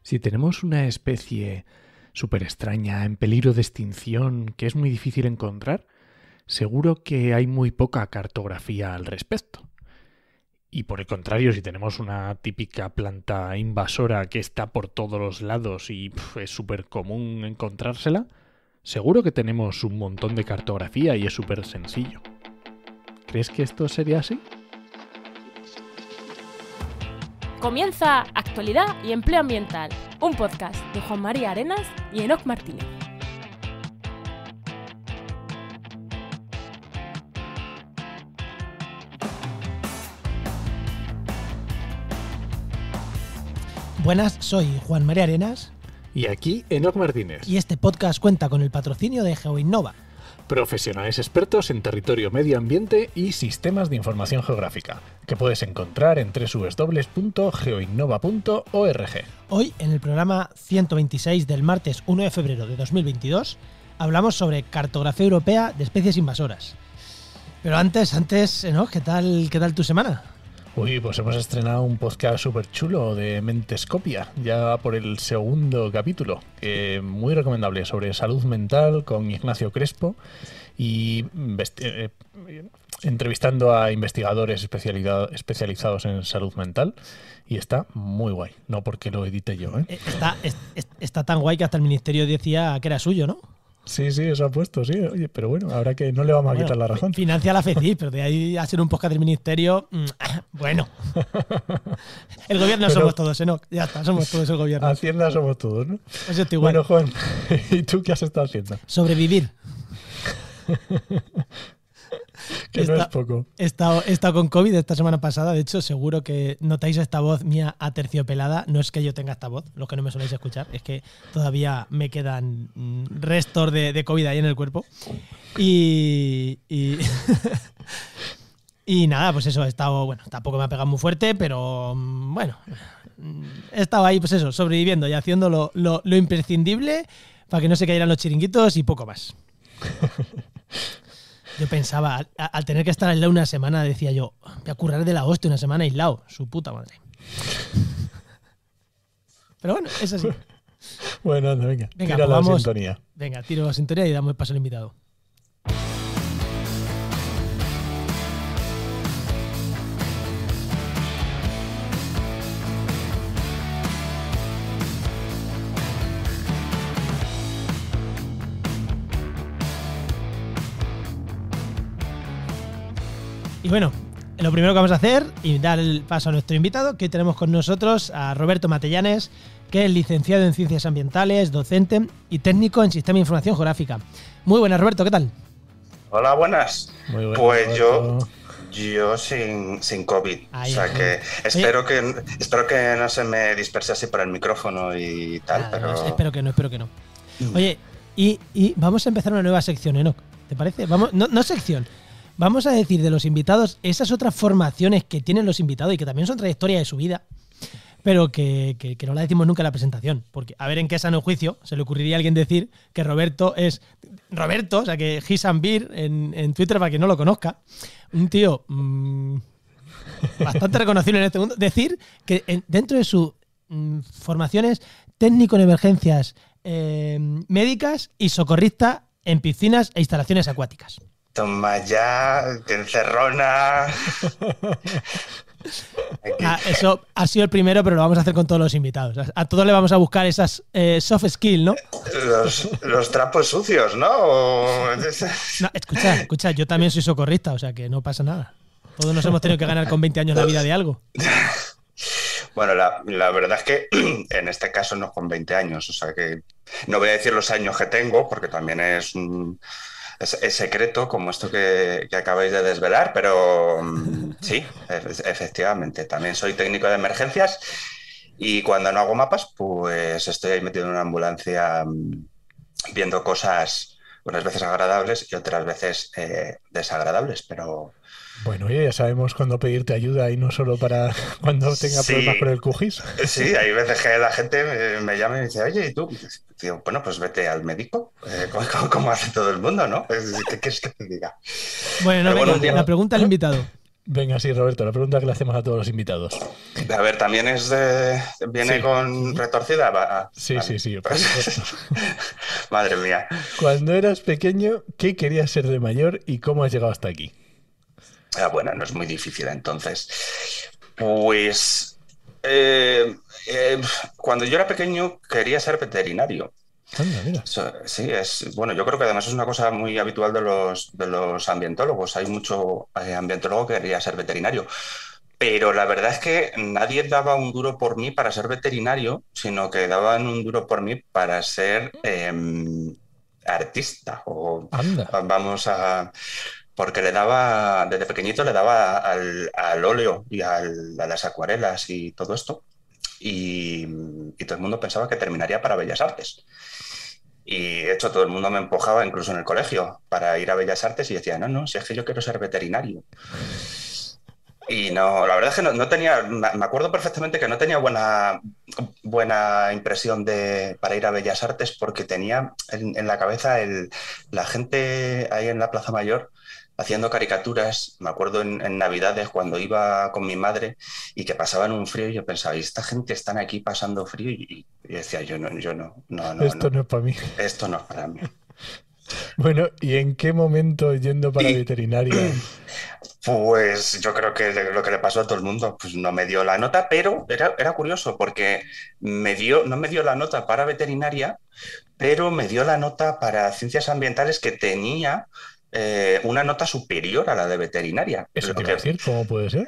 Si tenemos una especie súper extraña, en peligro de extinción, que es muy difícil encontrar, seguro que hay muy poca cartografía al respecto. Y por el contrario, si tenemos una típica planta invasora que está por todos los lados y es súper común encontrársela, seguro que tenemos un montón de cartografía y es súper sencillo. ¿Crees que esto sería así? Comienza Actualidad y Empleo Ambiental, un podcast de Juan María Arenas y Enoc Martínez. Buenas, soy Juan María Arenas. Y aquí Enoc Martínez. Y este podcast cuenta con el patrocinio de GeoInnova. Profesionales expertos en territorio, medio ambiente y sistemas de información geográfica, que puedes encontrar en www.geoinnova.org. Hoy, en el programa 126 del martes 1 de febrero de 2022, hablamos sobre cartografía europea de especies invasoras. Pero antes, ¿no? ¿Qué tal tu semana? Uy, pues hemos estrenado un podcast súper chulo de Mentescopia, ya por el segundo capítulo, muy recomendable, sobre salud mental con Ignacio Crespo y entrevistando a investigadores especializados en salud mental, y está muy guay, no porque lo edite yo, ¿eh? Está tan guay que hasta el ministerio decía que era suyo, ¿no? Sí, eso ha puesto, sí. Oye, pero bueno, ahora que no le vamos a quitar la razón. Financia la FECIP, pero de ahí a ser un podcast del ministerio, bueno. El gobierno somos todos, ¿no? Ya está, somos todos el gobierno. Hacienda somos todos, ¿no? Pues yo estoy igual. Bueno, Juan, ¿y tú qué has estado haciendo? Sobrevivir. Que no es poco. He estado con COVID esta semana pasada. De hecho, seguro que notáis esta voz mía aterciopelada. No es que yo tenga esta voz, los que no me soléis escuchar, es que todavía me quedan restos de COVID ahí en el cuerpo. Y nada, pues eso, he estado, bueno, tampoco me ha pegado muy fuerte, pero bueno, he estado ahí, pues eso, sobreviviendo y haciendo lo imprescindible para que no se cayeran los chiringuitos y poco más. Yo pensaba, al tener que estar aislado una semana, decía yo, voy a currar de la hostia una semana aislado. Su puta madre. Pero bueno, es así. Bueno, anda, venga pues tira la sintonía. Venga, tiro la sintonía y damos paso al invitado. Y bueno, lo primero que vamos a hacer y dar el paso a nuestro invitado, que tenemos con nosotros a Roberto Matellanes, que es licenciado en Ciencias Ambientales, docente y técnico en Sistema de Información Geográfica. Muy buenas, Roberto, ¿qué tal? Hola, buenas. Muy buenas, pues Roberto. yo sin COVID. Ahí, o sea que espero que no se me disperse así por el micrófono y tal, Nada, pero... no, espero que no. Oye, y vamos a empezar una nueva sección, Enoc. ¿Te parece? No sección. Vamos a decir de los invitados esas otras formaciones que tienen los invitados y que también son trayectoria de su vida, pero que no la decimos nunca en la presentación. Porque a ver en qué sano juicio se le ocurriría a alguien decir que Roberto es... Roberto, o sea, que His and Beer en Twitter, para quien no lo conozca, un tío bastante reconocible en este mundo, decir que dentro de sus formaciones técnico en emergencias médicas y socorrista en piscinas e instalaciones acuáticas. Toma ya, que encerrona. Eso ha sido el primero, pero lo vamos a hacer con todos los invitados. A todos le vamos a buscar esas soft skills, ¿no? Los trapos sucios, ¿no? No, escucha, yo también soy socorrista, o sea que no pasa nada. Todos nos hemos tenido que ganar con 20 años la vida de algo. Bueno, la verdad es que en este caso no con 20 años, o sea que no voy a decir los años que tengo, porque también es secreto, como esto que acabáis de desvelar, pero sí, efectivamente, también soy técnico de emergencias y cuando no hago mapas, pues estoy ahí metido en una ambulancia viendo cosas unas veces agradables y otras veces desagradables, pero... Bueno, ya sabemos cuándo pedirte ayuda y no solo para cuando tenga problemas con el QGIS. Sí, hay veces que la gente me llama y me dice, oye, ¿y tú? Digo, bueno, pues vete al médico, como hace todo el mundo, ¿no? ¿Qué quieres que te diga? Bueno, la pregunta al invitado. Venga, sí, Roberto, la pregunta que le hacemos a todos los invitados. A ver, también viene Sí. con retorcida. Sí, Vale. sí, sí, por supuesto. Madre mía. Cuando eras pequeño, ¿qué querías ser de mayor y cómo has llegado hasta aquí? Bueno, no es muy difícil entonces. Pues eh, eh, cuando yo era pequeño quería ser veterinario. Anda, mira. Sí, bueno, yo creo que además es una cosa muy habitual de los ambientólogos. Hay mucho ambientólogo que quería ser veterinario. Pero la verdad es que nadie daba un duro por mí para ser veterinario, sino que daban un duro por mí para ser artista. O Anda. vamos a. Porque desde pequeñito le daba al óleo y a las acuarelas y todo esto. Y todo el mundo pensaba que terminaría para Bellas Artes. Y de hecho todo el mundo me empujaba, incluso en el colegio, para ir a Bellas Artes y decía, no, no, si es que yo quiero ser veterinario. Y no, la verdad es que no tenía, me acuerdo perfectamente que no tenía buena impresión para ir a Bellas Artes porque tenía en la cabeza la gente ahí en la Plaza Mayor haciendo caricaturas. Me acuerdo en Navidades cuando iba con mi madre y que pasaban un frío y yo pensaba, ¿y esta gente están aquí pasando frío? Y decía, yo no, Esto no es para mí. esto no es para mí. Bueno, ¿y en qué momento yendo para veterinaria? Pues yo creo que lo que le pasó a todo el mundo, pues no me dio la nota, pero era curioso porque no me dio la nota para veterinaria, pero me dio la nota para ciencias ambientales que tenía una nota superior a la de veterinaria. Eso te iba a decir, ¿cómo puede ser?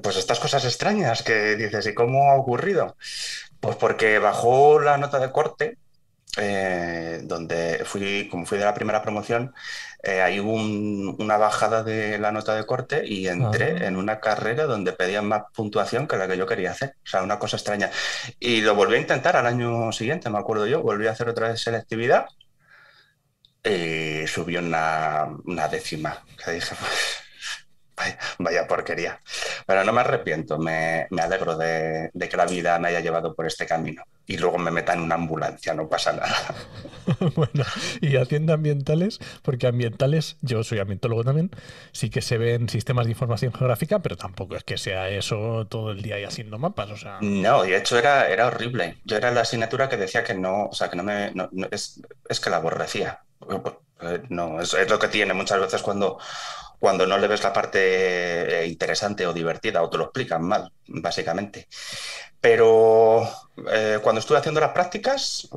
Pues estas cosas extrañas que dices, ¿y cómo ha ocurrido? Pues porque bajó la nota de corte, donde como fui de la primera promoción, hay una bajada de la nota de corte y entré en una carrera donde pedían más puntuación que la que yo quería hacer. O sea, una cosa extraña. Y lo volví a intentar al año siguiente, me acuerdo yo, volví a hacer otra vez selectividad y subió una décima, que dije, vaya porquería. Pero no me arrepiento, me alegro de que la vida me haya llevado por este camino. Y luego me meta en una ambulancia, no pasa nada. Bueno, y haciendo ambientales, porque ambientales, yo soy ambientólogo también, sí que se ven sistemas de información geográfica, pero tampoco es que sea eso todo el día ahí haciendo mapas, o sea... No, y de hecho era horrible. Yo era la asignatura que decía que no, o sea, que es que la aborrecía. No, es lo que tiene muchas veces cuando no le ves la parte interesante o divertida o te lo explican mal, básicamente. Pero cuando estuve haciendo las prácticas,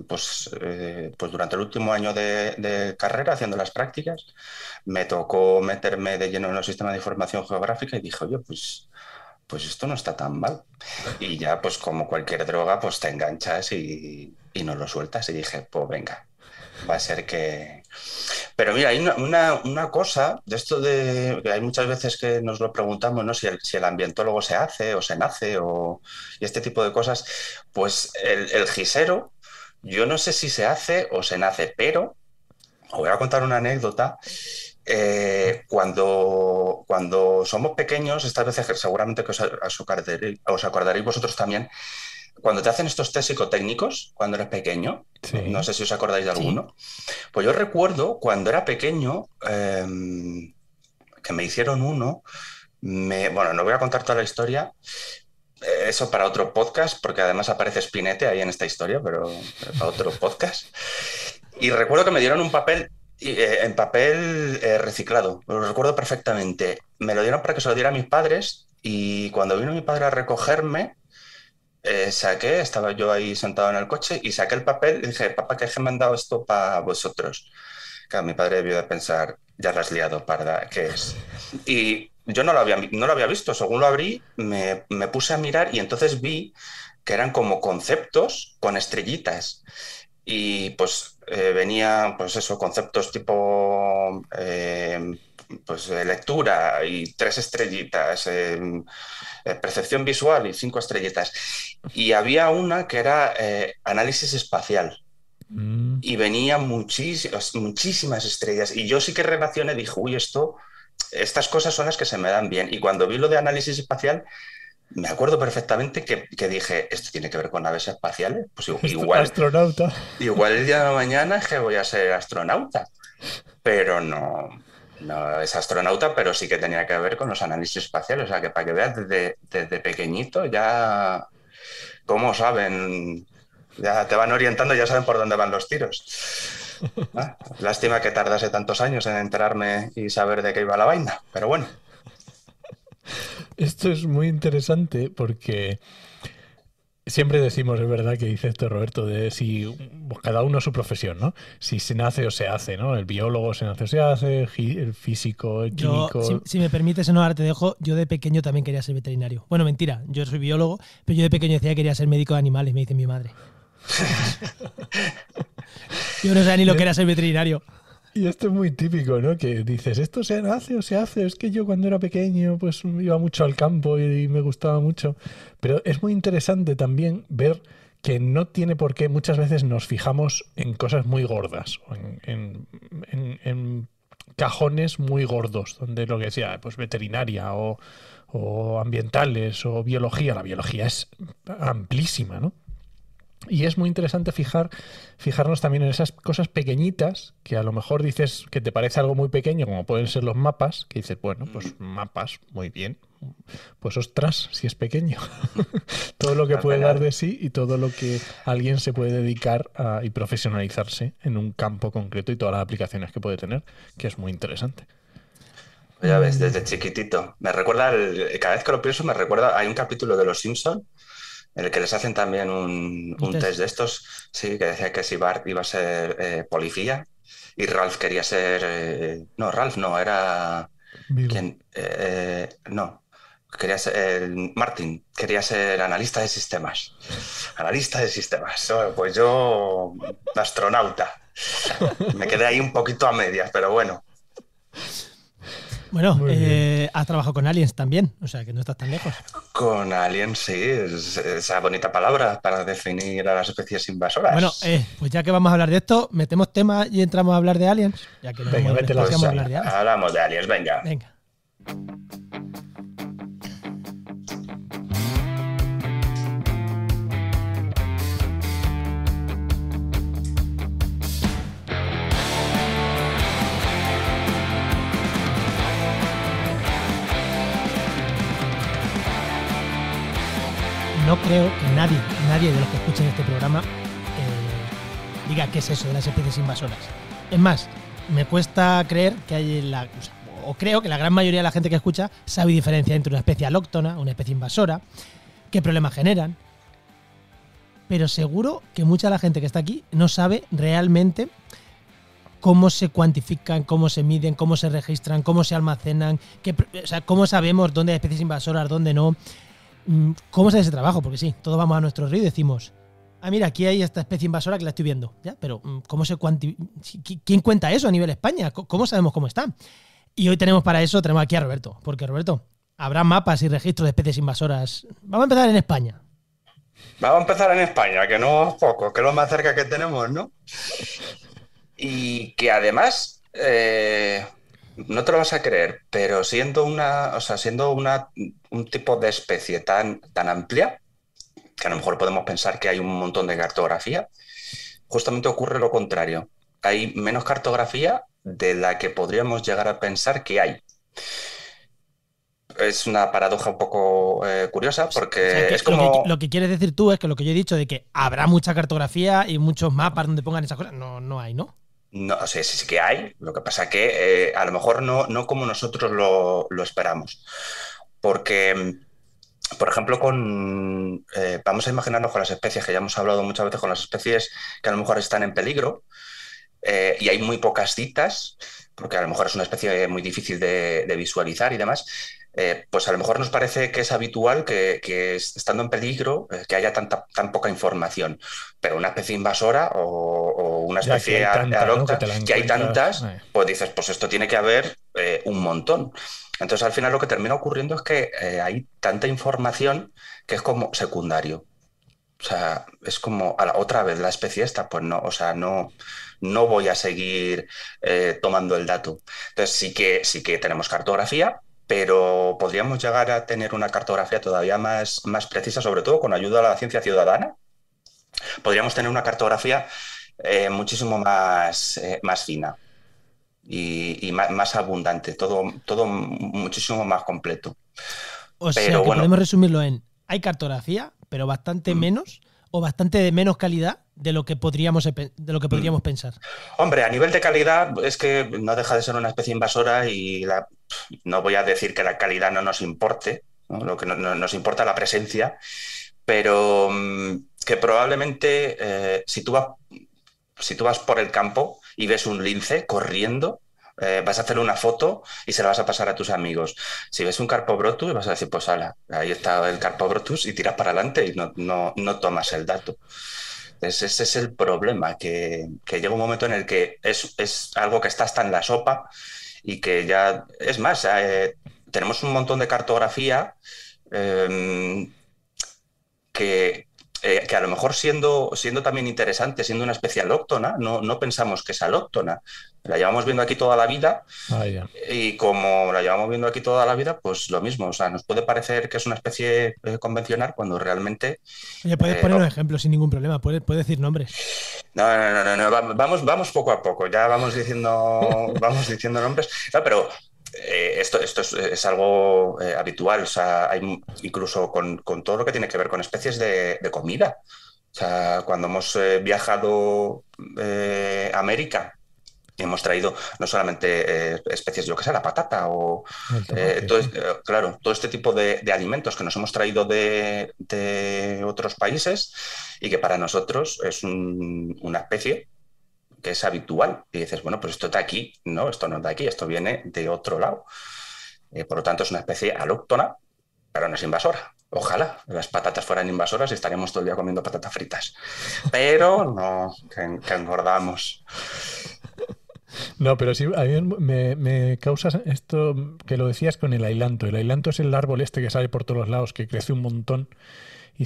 pues durante el último año de carrera, haciendo las prácticas, me tocó meterme de lleno en los sistemas de información geográfica y dije, oye, pues esto no está tan mal. Y ya, pues como cualquier droga, pues te enganchas y no lo sueltas. Y dije, pues venga, va a ser que... Pero mira, hay una cosa de esto que hay muchas veces que nos lo preguntamos, ¿no? Si el ambientólogo se hace o se nace y este tipo de cosas. Pues el gisero, yo no sé si se hace o se nace, pero os voy a contar una anécdota. Cuando somos pequeños, estas veces que seguramente que os acordaréis vosotros también, cuando te hacen estos test psicotécnicos, cuando eres pequeño, Sí. no sé si os acordáis de alguno, pues yo recuerdo cuando era pequeño que me hicieron uno, bueno, no voy a contar toda la historia, eso para otro podcast, porque además aparece Spinette ahí en esta historia, pero para otro podcast. Y recuerdo que me dieron un papel en papel reciclado, lo recuerdo perfectamente. Me lo dieron para que se lo diera a mis padres y cuando vino mi padre a recogerme, estaba yo ahí sentado en el coche y saqué el papel y dije, papá, que me han dado esto para vosotros. Claro, mi padre debió de pensar, ya la has liado, parda, ¿qué es? Y yo no lo había visto, según lo abrí, me puse a mirar y entonces vi que eran como conceptos con estrellitas. Y pues venía, pues eso, conceptos tipo pues lectura y 3 estrellitas, percepción visual y 5 estrellitas. Y había una que era análisis espacial. Y venían muchísimas estrellas. Y yo sí que relacioné, dije, uy, estas cosas son las que se me dan bien. Y cuando vi lo de análisis espacial, me acuerdo perfectamente que dije, ¿esto tiene que ver con naves espaciales? Pues igual, Astronauta. igual el día de mañana es que voy a ser astronauta. Pero no, no es astronauta, pero sí que tenía que ver con los análisis espaciales. O sea, que para que veas desde pequeñito ya cómo saben, ya te van orientando, ya saben por dónde van los tiros. Lástima que tardase tantos años en enterarme y saber de qué iba la vaina, pero bueno. Esto es muy interesante porque siempre decimos, es verdad que dice esto Roberto, de si pues cada uno su profesión, ¿no? Si se nace o se hace, ¿no? El biólogo se nace o se hace, el físico, el químico. Si me permites, no, ahora te dejo. Yo de pequeño también quería ser veterinario. Bueno, mentira, yo soy biólogo, pero yo de pequeño decía que quería ser médico de animales, me dice mi madre. Yo no sabía ni lo que era ser veterinario. Y esto es muy típico, ¿no? Que dices, ¿esto se nace o se hace? Es que yo cuando era pequeño pues iba mucho al campo y me gustaba mucho. Pero es muy interesante también ver que no tiene por qué, muchas veces nos fijamos en cosas muy gordas, o en cajones muy gordos, donde lo que sea, pues veterinaria o ambientales o biología. La biología es amplísima, ¿no? Y es muy interesante fijarnos también en esas cosas pequeñitas que a lo mejor dices que te parece algo muy pequeño, como pueden ser los mapas, que dices, bueno, pues mapas, muy bien. Pues ostras, si es pequeño. Todo lo que puede dar de sí y todo lo que alguien se puede dedicar y profesionalizarse en un campo concreto y todas las aplicaciones que puede tener, que es muy interesante. Ya ves, desde chiquitito. Me recuerda, cada vez que lo pienso, me recuerda, hay un capítulo de Los Simpson en el que les hacen también un test de estos, sí, que decía que si Bart iba a ser policía y Ralph quería ser... no, Ralph no, era... ¿Quién? No, quería ser... Martin quería ser analista de sistemas. Analista de sistemas. Pues yo, astronauta. Me quedé ahí un poquito a medias, pero bueno. Bueno, has trabajado con aliens también, o sea que no estás tan lejos. Con aliens, sí, es esa bonita palabra para definir a las especies invasoras. Bueno, pues ya que vamos a hablar de esto, metemos tema y entramos a hablar de aliens. Ya que venga, vete la vamos a hablar de aliens. Hablamos de aliens, venga. Venga. No creo que nadie de los que escuchen este programa diga qué es eso de las especies invasoras. Es más, me cuesta creer que hay creo que la gran mayoría de la gente que escucha sabe diferenciar entre una especie alóctona, una especie invasora, qué problemas generan. Pero seguro que mucha de la gente que está aquí no sabe realmente cómo se cuantifican, cómo se miden, cómo se registran, cómo se almacenan, cómo sabemos dónde hay especies invasoras, dónde no. ¿Cómo se hace ese trabajo? Porque sí, todos vamos a nuestro río y decimos, mira, aquí hay esta especie invasora que la estoy viendo, ¿ya? Pero ¿cómo se ¿quién cuenta eso a nivel España? ¿Cómo sabemos cómo está? Y hoy tenemos aquí a Roberto, porque Roberto, habrá mapas y registros de especies invasoras. Vamos a empezar en España. Vamos a empezar en España, que no es poco, que es lo más cerca que tenemos, ¿no? Y que además... no te lo vas a creer, pero siendo un tipo de especie tan amplia, que a lo mejor podemos pensar que hay un montón de cartografía, justamente ocurre lo contrario. Hay menos cartografía de la que podríamos llegar a pensar que hay. Es una paradoja un poco curiosa porque es como... Lo que quieres decir tú es que lo que yo he dicho de que habrá mucha cartografía y muchos mapas donde pongan esas cosas, no hay, ¿no? No, o sea, sí que hay, lo que pasa que a lo mejor no como nosotros lo esperamos. Porque, por ejemplo, vamos a imaginarnos con las especies, que ya hemos hablado muchas veces con las especies que a lo mejor están en peligro y hay muy pocas citas, porque a lo mejor es una especie muy difícil de visualizar y demás. Pues a lo mejor nos parece que es habitual que estando en peligro que haya tan poca información, pero una especie invasora o una especie alóctona, ¿no? que hay tantas, pues dices, pues esto tiene que haber un montón. Entonces al final lo que termina ocurriendo es que hay tanta información que es como secundario. O sea, es como otra vez la especie esta, pues no, o sea, no voy a seguir tomando el dato. Entonces sí que tenemos cartografía, pero podríamos llegar a tener una cartografía todavía más precisa, sobre todo con ayuda a la ciencia ciudadana. Podríamos tener una cartografía muchísimo más fina. y más abundante, todo muchísimo más completo. O sea, Pero que bueno, podemos resumirlo en: hay cartografía, pero bastante menos o bastante de menos calidad de lo que podríamos pensar. hombre, a nivel de calidad es que no deja de ser una especie invasora y no voy a decir que la calidad no nos importe, ¿no? Lo que nos importa la presencia, pero que probablemente si tú vas por el campo y ves un lince corriendo, vas a hacer una foto y se la vas a pasar a tus amigos. Si ves un Carpobrotus, vas a decir, pues ala, ahí está el Carpobrotus, y tiras para adelante y no tomas el dato. Entonces, ese es el problema, que llega un momento en el que es algo que está hasta en la sopa y que ya, es más, tenemos un montón de cartografía eh, que a lo mejor siendo también interesante, siendo una especie alóctona, no pensamos que es alóctona. La llevamos viendo aquí toda la vida y como la llevamos viendo aquí toda la vida, pues lo mismo. O sea, nos puede parecer que es una especie convencional cuando realmente... Oye, puedes poner un ejemplo sin ningún problema, puedes decir nombres. No, vamos poco a poco, ya vamos diciendo nombres. No, pero esto es algo habitual, o sea, hay incluso con todo lo que tiene que ver con especies de comida. O sea, cuando hemos viajado a América, hemos traído no solamente especies, yo que sé, la patata o claro, todo este tipo de alimentos que nos hemos traído de otros países y que para nosotros es una especie que es habitual. Y dices, bueno, pues esto está aquí. No, esto no es de aquí, esto viene de otro lado. Por lo tanto, es una especie alóctona, pero no es invasora. Ojalá las patatas fueran invasoras y estaríamos todo el día comiendo patatas fritas. Pero no, que engordamos. No, pero sí, a mí me causa esto que lo decías con el ailanto. El ailanto es el árbol este que sale por todos los lados, que crece un montón y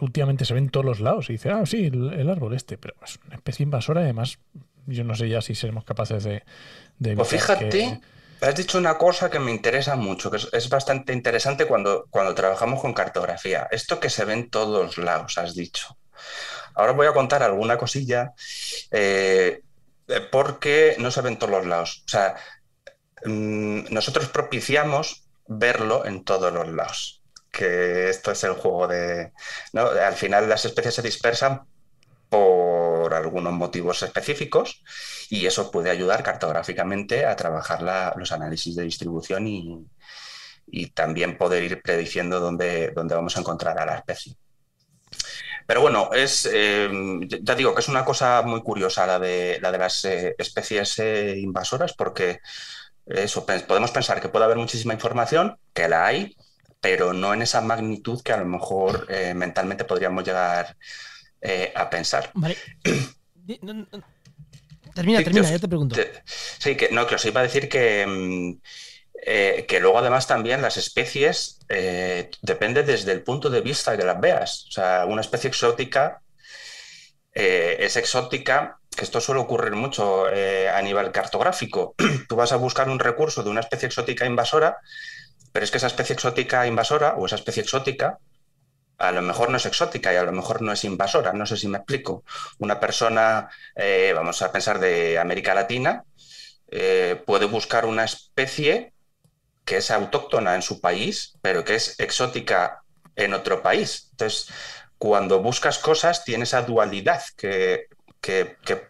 últimamente se ve en todos los lados. Y dice, sí, el árbol este, pero es una especie invasora. Además, yo no sé ya si seremos capaces de pues fíjate, has dicho una cosa que me interesa mucho, que es bastante interesante cuando trabajamos con cartografía. Esto que se ve en todos lados, has dicho. Ahora voy a contar alguna cosilla porque no se ve en todos los lados. O sea, nosotros propiciamos verlo en todos los lados. Que esto es el juego ¿no? Al final las especies se dispersan por algunos motivos específicos y eso puede ayudar cartográficamente a trabajar los análisis de distribución y también poder ir prediciendo dónde vamos a encontrar a la especie. Pero bueno, ya digo que es una cosa muy curiosa la de las especies invasoras, porque eso, podemos pensar que puede haber muchísima información, que la hay, pero no en esa magnitud que a lo mejor mentalmente podríamos llegar a pensar. Vale. Termina, ya te pregunto. Sí, que os iba a decir que luego además también las especies depende desde el punto de vista que las veas. O sea, una especie exótica es exótica, que esto suele ocurrir mucho a nivel cartográfico. Tú vas a buscar un recurso de una especie exótica invasora, pero es que esa especie exótica invasora o esa especie exótica a lo mejor no es exótica y a lo mejor no es invasora. No sé si me explico. Una persona, vamos a pensar de América Latina, puede buscar una especie que es autóctona en su país, pero que es exótica en otro país. Entonces, cuando buscas cosas, tiene esa dualidad que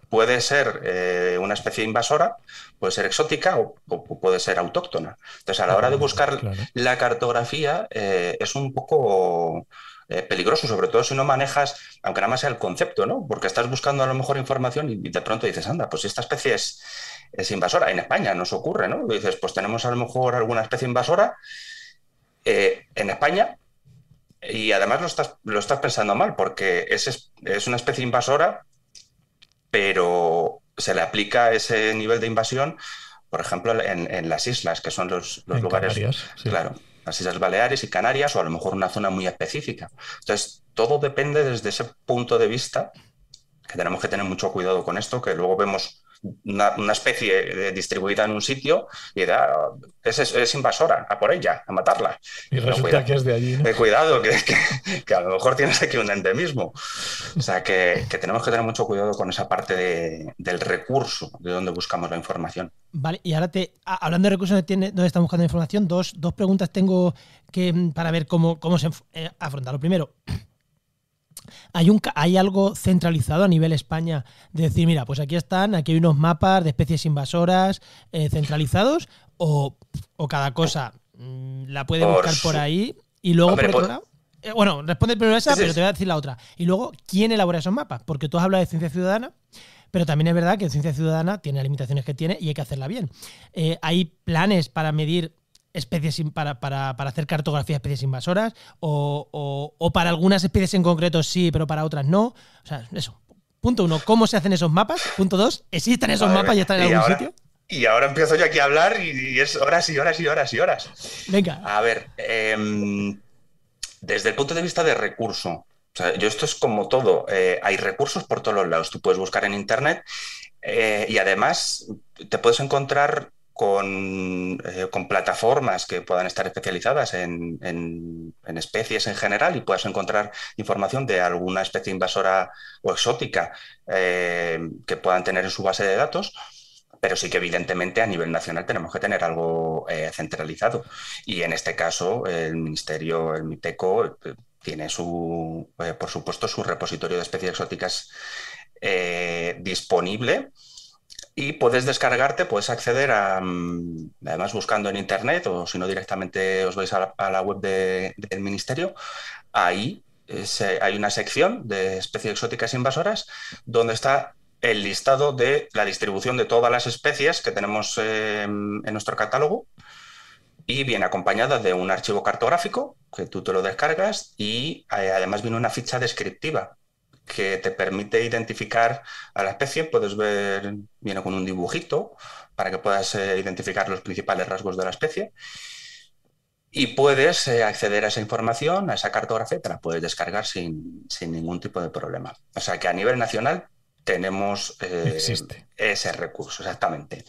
puede ser una especie invasora, puede ser exótica o puede ser autóctona. Entonces, a la hora de buscar la cartografía, es un poco peligroso, sobre todo si no manejas, aunque nada más sea el concepto, ¿no? Porque estás buscando a lo mejor información y de pronto dices, anda, pues esta especie es invasora. En España nos ocurre, ¿no? Dices, pues tenemos a lo mejor alguna especie invasora en España. Y además lo estás pensando mal, porque es una especie invasora, pero se le aplica ese nivel de invasión, por ejemplo, en las islas, que son los lugares... Canarias, sí. Claro, las Islas Baleares y Canarias, o a lo mejor una zona muy específica. Entonces, todo depende desde ese punto de vista, que tenemos que tener mucho cuidado con esto, que luego vemos una especie distribuida en un sitio y es invasora, a por ella, a matarla. Y resulta que es de allí, ¿no? Cuidado, que a lo mejor tienes aquí un endemismo. O sea, que tenemos que tener mucho cuidado con esa parte del recurso, de donde buscamos la información. Vale, y ahora hablando de recursos donde estamos buscando información, dos preguntas tengo para ver cómo se afronta. Lo primero, ¿hay algo centralizado a nivel España de decir, mira, pues aquí hay unos mapas de especies invasoras centralizados o cada cosa la puede buscar por ahí y luego por otro lado? Bueno, responde primero esa, pero te voy a decir la otra. Y luego, ¿quién elabora esos mapas? Porque tú has hablado de ciencia ciudadana, pero también es verdad que ciencia ciudadana tiene las limitaciones que tiene y hay que hacerla bien. ¿Hay planes para medir especies para hacer cartografía de especies invasoras o para algunas especies en concreto sí, pero para otras no? O sea, eso. Punto 1, ¿cómo se hacen esos mapas? Punto 2, ¿existen esos mapas y están en algún sitio? Y ahora empiezo yo aquí a hablar y es horas y horas y horas y horas. Venga. A ver, desde el punto de vista de recurso, o sea, esto es como todo, hay recursos por todos los lados. Tú puedes buscar en internet y además te puedes encontrar con plataformas que puedan estar especializadas en especies en general y puedas encontrar información de alguna especie invasora o exótica que puedan tener en su base de datos. Pero sí que evidentemente a nivel nacional tenemos que tener algo centralizado. Y en este caso el Ministerio, el MITECO, tiene por supuesto su repositorio de especies exóticas disponible y puedes descargarte, puedes acceder además buscando en internet o si no directamente os vais a la web del Ministerio, ahí hay una sección de especies exóticas invasoras donde está el listado de la distribución de todas las especies que tenemos en nuestro catálogo y viene acompañada de un archivo cartográfico que tú te lo descargas y además viene una ficha descriptiva que te permite identificar a la especie. Puedes ver, viene con un dibujito para que puedas identificar los principales rasgos de la especie y puedes acceder a esa información, a esa cartografía, te la puedes descargar sin ningún tipo de problema. O sea que a nivel nacional tenemos ese recurso, exactamente.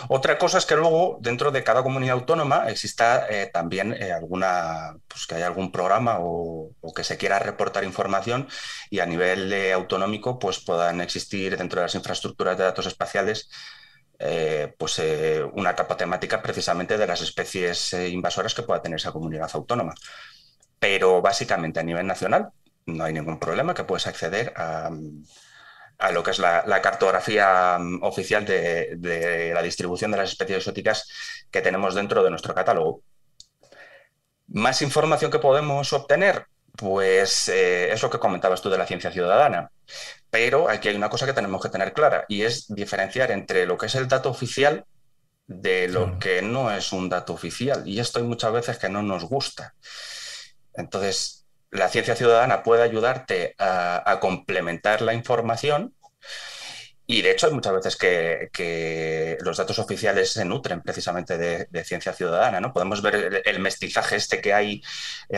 Otra cosa es que luego dentro de cada comunidad autónoma exista también que haya algún programa o que se quiera reportar información y a nivel autonómico pues puedan existir dentro de las infraestructuras de datos espaciales una capa temática precisamente de las especies invasoras que pueda tener esa comunidad autónoma. Pero básicamente a nivel nacional no hay ningún problema, que puedes acceder a lo que es la cartografía oficial de la distribución de las especies exóticas que tenemos dentro de nuestro catálogo. Más información que podemos obtener, pues es lo que comentabas tú de la ciencia ciudadana. Pero aquí hay una cosa que tenemos que tener clara y es diferenciar entre lo que es el dato oficial de lo que no es un dato oficial. Y esto hay muchas veces que no nos gusta. Entonces, la ciencia ciudadana puede ayudarte a complementar la información y de hecho hay muchas veces que los datos oficiales se nutren precisamente de ciencia ciudadana, ¿no? Podemos ver el mestizaje que hay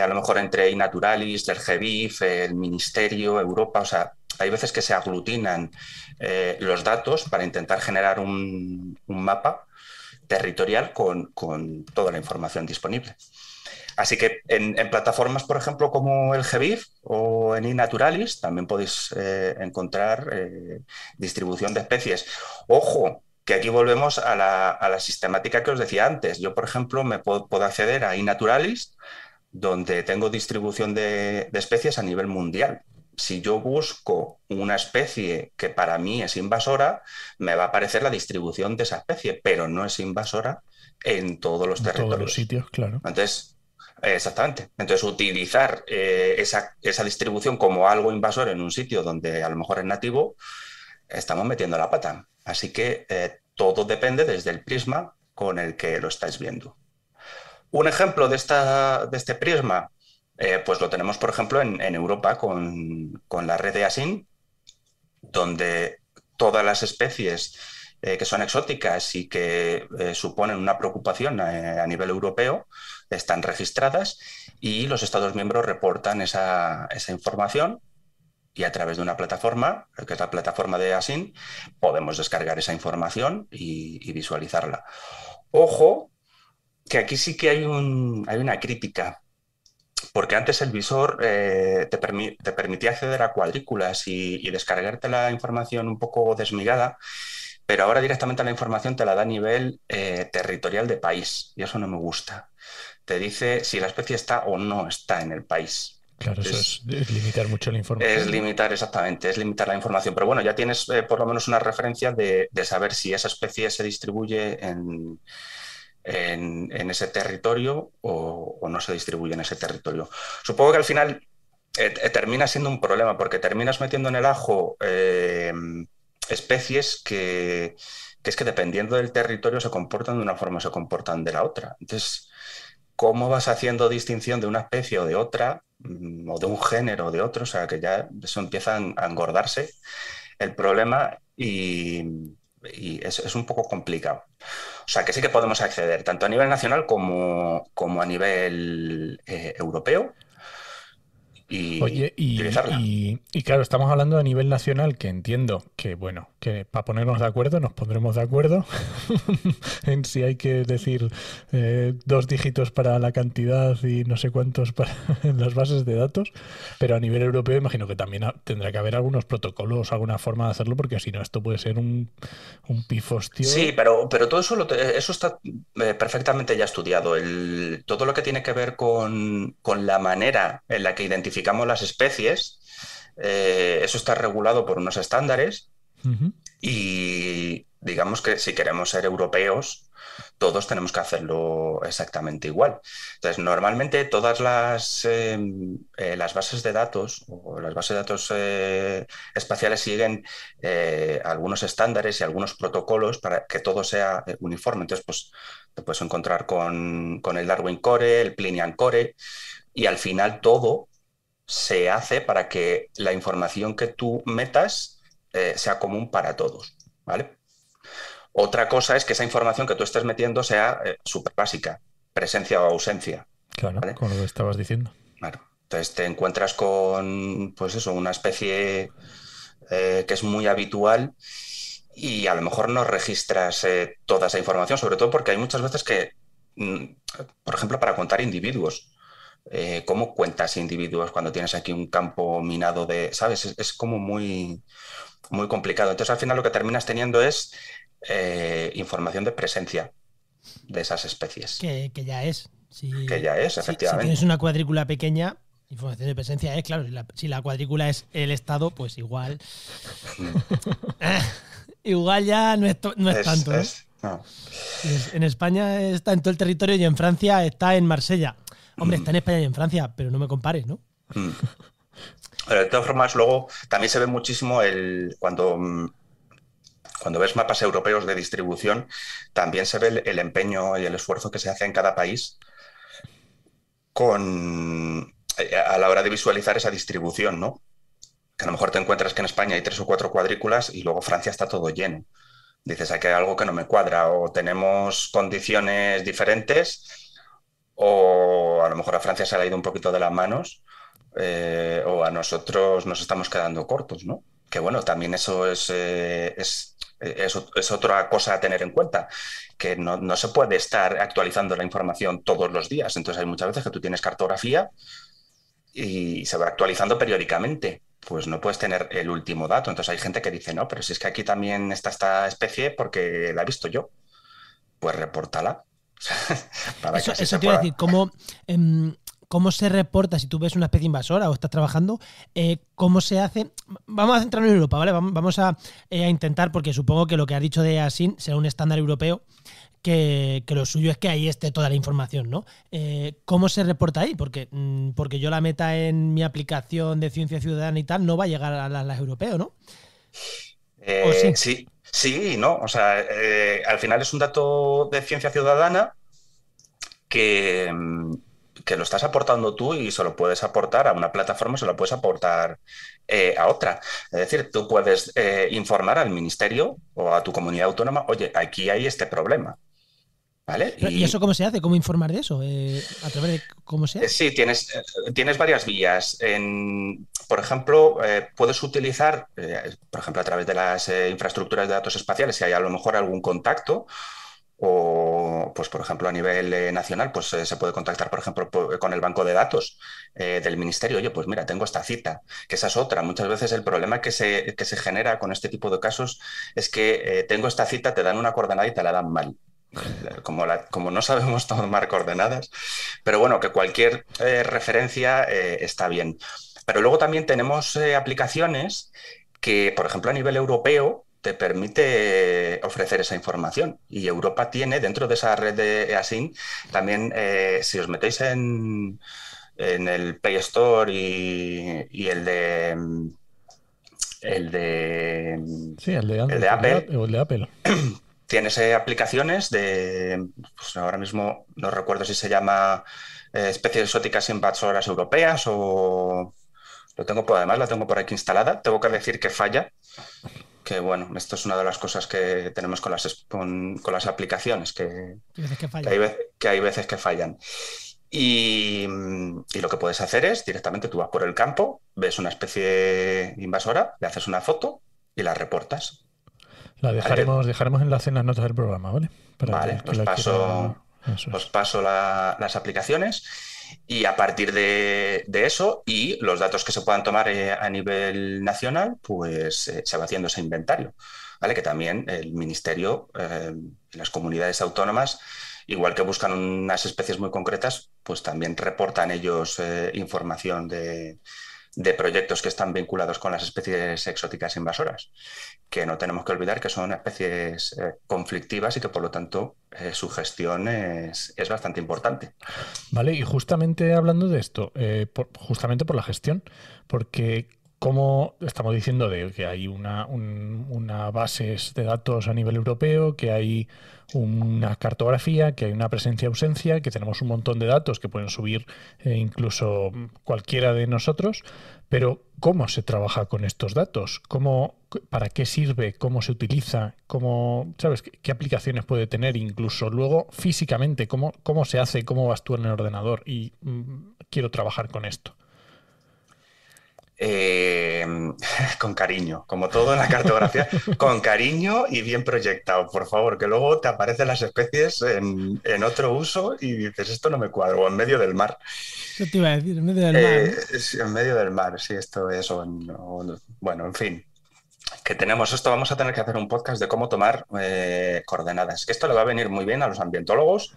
a lo mejor entre iNaturalis, el GBIF, el Ministerio, Europa, o sea, hay veces que se aglutinan los datos para intentar generar un mapa territorial con toda la información disponible. Así que en plataformas, por ejemplo, como el GBIF o en iNaturalis, también podéis encontrar distribución de especies. Ojo, que aquí volvemos a la sistemática que os decía antes. Yo, por ejemplo, me puedo acceder a iNaturalis, donde tengo distribución de especies a nivel mundial. Si yo busco una especie que para mí es invasora, me va a aparecer la distribución de esa especie, pero no es invasora en todos los territorios. En todos los sitios, claro. Entonces, exactamente. Entonces, utilizar esa distribución como algo invasor en un sitio donde a lo mejor es nativo, estamos metiendo la pata. Así que todo depende desde el prisma con el que lo estáis viendo. Un ejemplo de este prisma, pues lo tenemos, por ejemplo, en Europa con la red de ASIN, donde todas las especies que son exóticas y que suponen una preocupación a nivel europeo están registradas y los Estados miembros reportan esa información y a través de una plataforma, que es la plataforma de Asin, podemos descargar esa información y visualizarla. Ojo, que aquí sí que hay una crítica, porque antes el visor te permitía acceder a cuadrículas y descargarte la información un poco desmigada, pero ahora directamente la información te la da a nivel territorial de país, y eso no me gusta. Te dice si la especie está o no está en el país. Claro, eso es limitar mucho la información. Es limitar, exactamente, es limitar la información. Pero bueno, ya tienes por lo menos una referencia de saber si esa especie se distribuye en ese territorio o no se distribuye en ese territorio. Supongo que al final termina siendo un problema, porque terminas metiendo en el ajo especies que es que dependiendo del territorio se comportan de una forma o se comportan de la otra. Entonces, ¿cómo vas haciendo distinción de una especie o de otra, o de un género o de otro? O sea, que ya eso empieza a engordarse el problema y es un poco complicado. O sea, que sí que podemos acceder tanto a nivel nacional como a nivel europeo. Oye, y claro, estamos hablando a nivel nacional, que entiendo que, bueno, que para ponernos de acuerdo nos pondremos de acuerdo en si hay que decir 2 dígitos para la cantidad y no sé cuántos para en las bases de datos, pero a nivel europeo imagino que también tendrá que haber algunos protocolos, alguna forma de hacerlo, porque si no esto puede ser un pifostio. Sí, pero todo eso está perfectamente ya estudiado. Todo lo que tiene que ver con la manera en la que identificamos las especies, eso está regulado por unos estándares. Uh-huh. Y digamos que si queremos ser europeos, todos tenemos que hacerlo exactamente igual. Entonces, normalmente todas las bases de datos o las bases de datos espaciales siguen algunos estándares y algunos protocolos para que todo sea uniforme. Entonces, pues te puedes encontrar con el Darwin Core, el Plinian Core, y al final todo se hace para que la información que tú metas sea común para todos, ¿vale? Otra cosa es que esa información que tú estés metiendo sea súper básica, presencia o ausencia. Claro, ¿vale? con lo que estabas diciendo. Claro. Entonces te encuentras con, pues eso, una especie que es muy habitual y a lo mejor no registras toda esa información, sobre todo porque hay muchas veces que, por ejemplo, para contar individuos, ¿cómo cuentas individuos cuando tienes aquí un campo minado de, ¿sabes? Es como muy, muy complicado. Entonces, al final lo que terminas teniendo es información de presencia de esas especies. Que ya es. Que ya es, efectivamente. Si tienes una cuadrícula pequeña, información de presencia es, claro. Si la cuadrícula es el estado, pues igual. Igual ya no es tanto. No. En España está en todo el territorio y en Francia está en Marsella. Hombre, está en España y en Francia, pero no me compares, ¿no? Pero de todas formas, luego también se ve muchísimo cuando ves mapas europeos de distribución, también se ve el empeño y el esfuerzo que se hace en cada país a la hora de visualizar esa distribución, ¿no? Que a lo mejor te encuentras que en España hay 3 o 4 cuadrículas y luego Francia está todo lleno. Dices, aquí hay algo que no me cuadra, o tenemos condiciones diferentes, o a lo mejor a Francia se le ha ido un poquito de las manos, o a nosotros nos estamos quedando cortos, ¿no? Que bueno, también eso es otra cosa a tener en cuenta, que no se puede estar actualizando la información todos los días. Entonces hay muchas veces que tú tienes cartografía y se va actualizando periódicamente. Pues no puedes tener el último dato. Entonces hay gente que dice, no, pero si es que aquí también está esta especie porque la he visto yo. Pues repórtala. Eso te iba a decir, ¿cómo se reporta si tú ves una especie invasora o estás trabajando? ¿Cómo se hace? Vamos a centrarnos en Europa, ¿vale? Vamos a intentar, porque supongo que lo que has dicho de Asin será un estándar europeo, que lo suyo es que ahí esté toda la información, ¿no? ¿Cómo se reporta ahí? Porque yo la meta en mi aplicación de ciencia ciudadana y tal no va a llegar a las europeas, ¿no? ¿O sí? Sí, no. O sea, al final es un dato de ciencia ciudadana que lo estás aportando tú y se lo puedes aportar a una plataforma, se lo puedes aportar a otra. Es decir, tú puedes informar al ministerio o a tu comunidad autónoma, oye, aquí hay este problema. ¿Vale? ¿Y eso cómo se hace? ¿Cómo informar de eso? ¿A través de cómo se hace? Sí, tienes varias vías. Por ejemplo, puedes utilizar, por ejemplo, a través de las infraestructuras de datos espaciales, si hay a lo mejor algún contacto, o, pues, por ejemplo, a nivel nacional, pues se puede contactar, por ejemplo, con el banco de datos del ministerio. Oye, pues mira, tengo esta cita, que esa es otra. Muchas veces el problema que se genera con este tipo de casos es que tengo esta cita, te dan una coordenada y te la dan mal. Como no sabemos tomar coordenadas, pero bueno, que cualquier referencia está bien. Pero luego también tenemos aplicaciones que, por ejemplo, a nivel europeo, te permite ofrecer esa información. Y Europa tiene, dentro de esa red de EASIN, también, si os metéis en el Play Store y el de... Sí, el de Android, el de Apple. O el de Apple. Tienes aplicaciones pues ahora mismo no recuerdo si se llama especies exóticas invasoras europeas o... Además la tengo por aquí instalada. Tengo que decir que falla, que bueno, esto es una de las cosas que tenemos con las aplicaciones, que hay veces que fallan. Y lo que puedes hacer es directamente tú vas por el campo, ves una especie invasora, le haces una foto y la reportas. La dejaremos enlace en las notas del programa, ¿vale? Vale, os paso las aplicaciones y a partir de eso y los datos que se puedan tomar a nivel nacional, pues se va haciendo ese inventario, ¿vale? Que también el Ministerio y las comunidades autónomas, igual que buscan unas especies muy concretas, pues también reportan ellos información de proyectos que están vinculados con las especies exóticas invasoras, que no tenemos que olvidar que son especies conflictivas y que por lo tanto su gestión es bastante importante. Vale, y justamente hablando de esto, justamente por la gestión, porque como estamos diciendo de que hay una base de datos a nivel europeo, que hay una cartografía, que hay una presencia-ausencia, que tenemos un montón de datos que pueden subir incluso cualquiera de nosotros, pero ¿cómo se trabaja con estos datos? ¿Para qué sirve? ¿Cómo se utiliza? ¿Sabes qué aplicaciones puede tener? Incluso luego físicamente, ¿cómo se hace? ¿Cómo vas tú en el ordenador? Y quiero trabajar con esto. Con cariño, como todo en la cartografía, con cariño y bien proyectado, por favor, que luego te aparecen las especies en otro uso y dices, esto no me cuadra, o en medio del mar. Eso te iba a decir, en medio del mar. ¿No? En medio del mar, sí, esto es, bueno, en fin. Que tenemos esto, vamos a tener que hacer un podcast de cómo tomar coordenadas. Esto le va a venir muy bien a los ambientólogos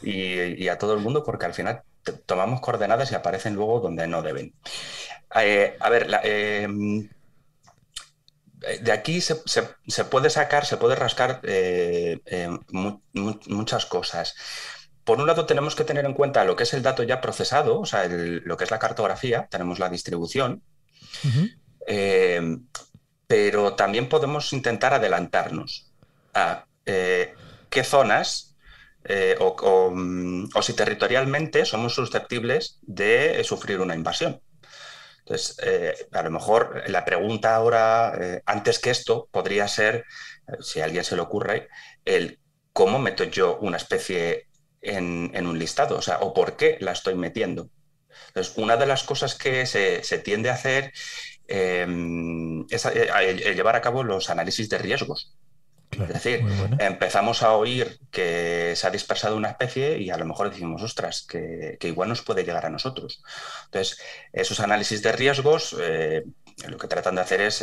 y a todo el mundo porque al final tomamos coordenadas y aparecen luego donde no deben. A ver, de aquí se puede sacar, se puede rascar muchas cosas. Por un lado, tenemos que tener en cuenta lo que es el dato ya procesado, o sea, lo que es la cartografía, tenemos la distribución, pero también podemos intentar adelantarnos a qué zonas o si territorialmente somos susceptibles de sufrir una invasión. Entonces, a lo mejor la pregunta ahora, antes que esto, podría ser, si a alguien se le ocurre, el cómo meto yo una especie en un listado, o sea, o por qué la estoy metiendo. Entonces, una de las cosas que se tiende a hacer es llevar a cabo los análisis de riesgos. Claro, es decir, empezamos a oír que se ha dispersado una especie y a lo mejor decimos, ostras, que igual nos puede llegar a nosotros. Entonces, esos análisis de riesgos lo que tratan de hacer es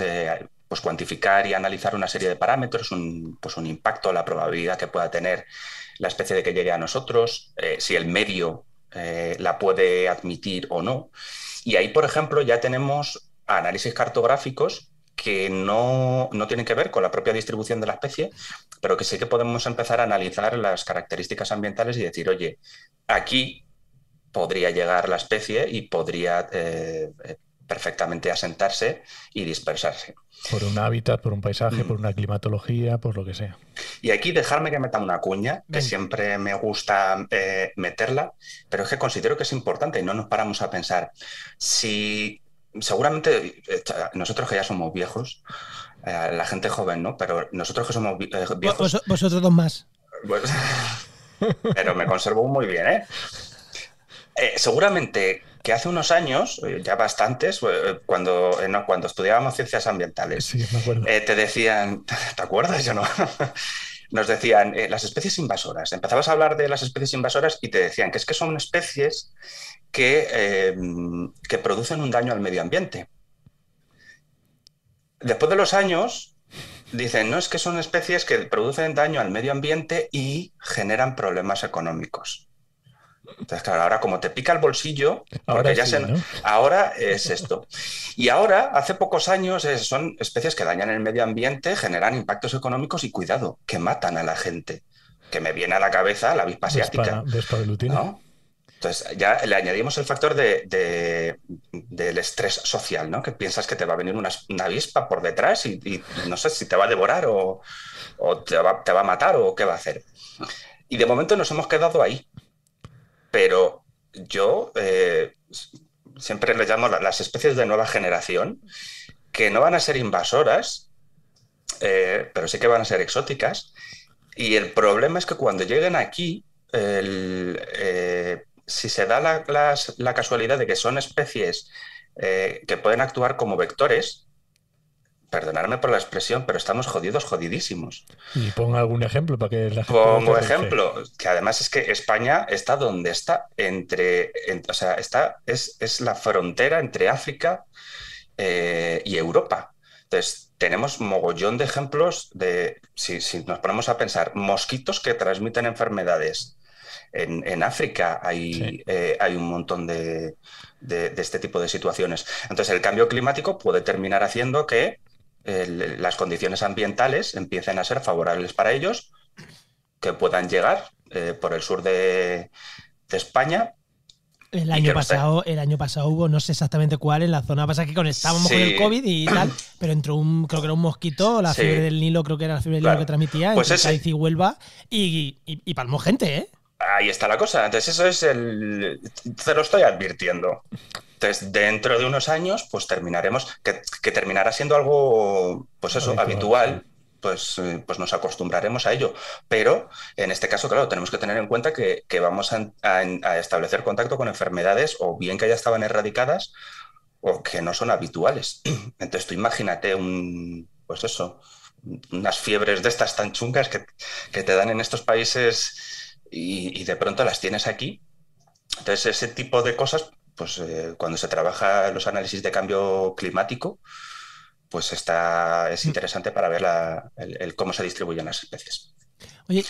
pues cuantificar y analizar una serie de parámetros, un impacto, la probabilidad que pueda tener la especie de que llegue a nosotros, si el medio la puede admitir o no. Y ahí, por ejemplo, ya tenemos análisis cartográficos que no tienen que ver con la propia distribución de la especie, pero que sí que podemos empezar a analizar las características ambientales y decir, oye, aquí podría llegar la especie y podría perfectamente asentarse y dispersarse. Por un hábitat, por un paisaje, por una climatología, por lo que sea. Y aquí dejarme que meta una cuña, que siempre me gusta meterla, pero es que considero que es importante y no nos paramos a pensar. Seguramente nosotros que ya somos viejos, la gente joven, ¿no? Pero nosotros que somos viejos... Vosotros dos más. Pues, pero me conservo muy bien, ¿eh? Seguramente que hace unos años, ya bastantes, cuando estudiábamos ciencias ambientales, Sí, me acuerdo. te decían, ¿te acuerdas? Yo no. Nos decían las especies invasoras. Empezabas a hablar de las especies invasoras y te decían que es que son especies que producen un daño al medio ambiente. Después de los años, dicen, no, es que son especies que producen daño al medio ambiente y generan problemas económicos. Entonces, claro, ahora como te pica el bolsillo, porque Ahora ya sí, ¿no? ahora es esto. Y ahora, hace pocos años, son especies que dañan el medio ambiente, generan impactos económicos y, cuidado, que matan a la gente. Que me viene a la cabeza la avispa asiática, Vespa velutina. ¿no? Entonces, ya le añadimos el factor del estrés social, ¿no? Que piensas que te va a venir una avispa por detrás y no sé si te va a devorar o te va a matar o qué va a hacer. Y de momento nos hemos quedado ahí. Pero yo siempre les llamo las especies de nueva generación, que no van a ser invasoras, pero sí que van a ser exóticas. Y el problema es que cuando lleguen aquí, si se da la casualidad de que son especies que pueden actuar como vectores, perdonadme por la expresión, pero estamos jodidísimos. Y ponga algún ejemplo para que la gente... Pongo ejemplo, que además es que España está donde está, o sea, es la frontera entre África y Europa. Entonces, tenemos mogollón de ejemplos de, si nos ponemos a pensar, mosquitos que transmiten enfermedades. En África hay un montón de este tipo de situaciones. Entonces, el cambio climático puede terminar haciendo que las condiciones ambientales empiecen a ser favorables para ellos, que puedan llegar por el sur de España. El año pasado hubo, no sé exactamente cuál, en la zona, pasa que estábamos con el COVID y tal, pero entró creo que era un mosquito, la fiebre del Nilo, creo que era la fiebre del Nilo que transmitía, pues entre Cádiz y Huelva, y palmó gente, ¿eh? Ahí está la cosa. Entonces, eso es te lo estoy advirtiendo. Entonces, dentro de unos años, pues terminaremos, que terminará siendo algo, pues eso, habitual. Sí. Pues nos acostumbraremos a ello. Pero en este caso, claro, tenemos que tener en cuenta que vamos a establecer contacto con enfermedades o bien que ya estaban erradicadas o que no son habituales. Entonces tú imagínate pues eso, unas fiebres de estas tan chungas que te dan en estos países y de pronto las tienes aquí. Entonces ese tipo de cosas, pues cuando se trabaja en los análisis de cambio climático, pues es interesante para ver cómo se distribuyen las especies. Oye,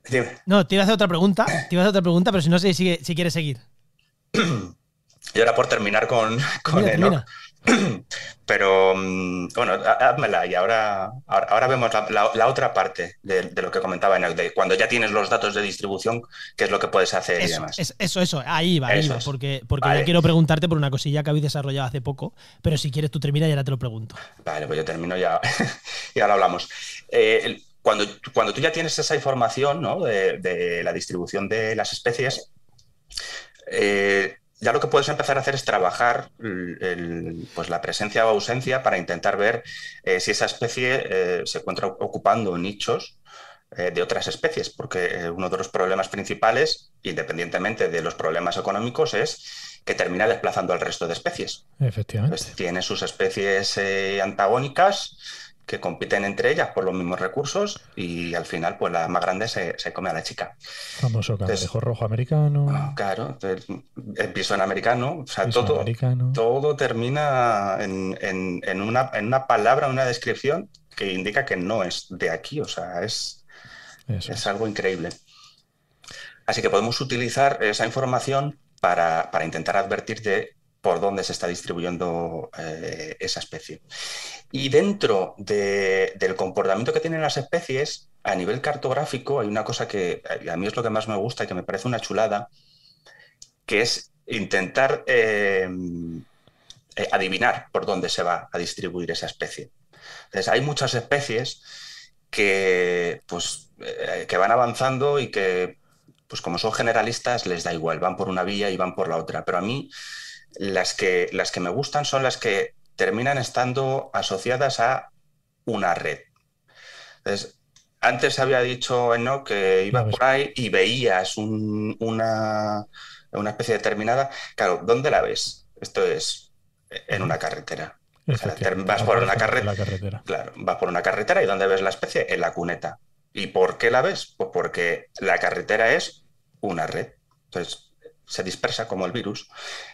dime. No, te iba a hacer otra pregunta, pero si no sé si quieres seguir. Y ahora por terminar con Enoch. Pero bueno, házmela y ahora vemos la otra parte de lo que comentaba Enoch, de cuando ya tienes los datos de distribución, qué es lo que puedes hacer y demás. Eso, ahí va, porque vale. Ya quiero preguntarte por una cosilla que habéis desarrollado hace poco, pero si quieres tú termina y ahora te lo pregunto. Vale, pues yo termino ya y ahora hablamos. Cuando tú ya tienes esa información, ¿no? de la distribución de las especies, ya lo que puedes empezar a hacer es trabajar pues la presencia o ausencia para intentar ver si esa especie se encuentra ocupando nichos de otras especies, porque uno de los problemas principales, independientemente de los problemas económicos, es que termina desplazando al resto de especies. Efectivamente. Pues tiene sus especies antagónicas que compiten entre ellas por los mismos recursos y al final pues la más grande se come a la chica. Famoso cangrejo rojo americano. Claro, el pisón americano, o sea, todo termina en una palabra, una descripción que indica que no es de aquí, o sea, es algo increíble. Así que podemos utilizar esa información para intentar advertir de por dónde se está distribuyendo esa especie. Y dentro del comportamiento que tienen las especies, a nivel cartográfico, hay una cosa que a mí es lo que más me gusta y que me parece una chulada, que es intentar adivinar por dónde se va a distribuir esa especie. Entonces, hay muchas especies que van avanzando y que, pues como son generalistas, les da igual, van por una vía y van por la otra. Pero a mí las que me gustan son las que terminan estando asociadas a una red. Entonces, antes había dicho Enoch que ibas por ahí y veías una especie determinada. Claro, ¿dónde la ves? Esto es en una carretera. O sea, vas por una carretera. Claro, vas por una carretera y ¿dónde ves la especie? En la cuneta. ¿Y por qué la ves? Pues porque la carretera es una red. Entonces se dispersa como el virus.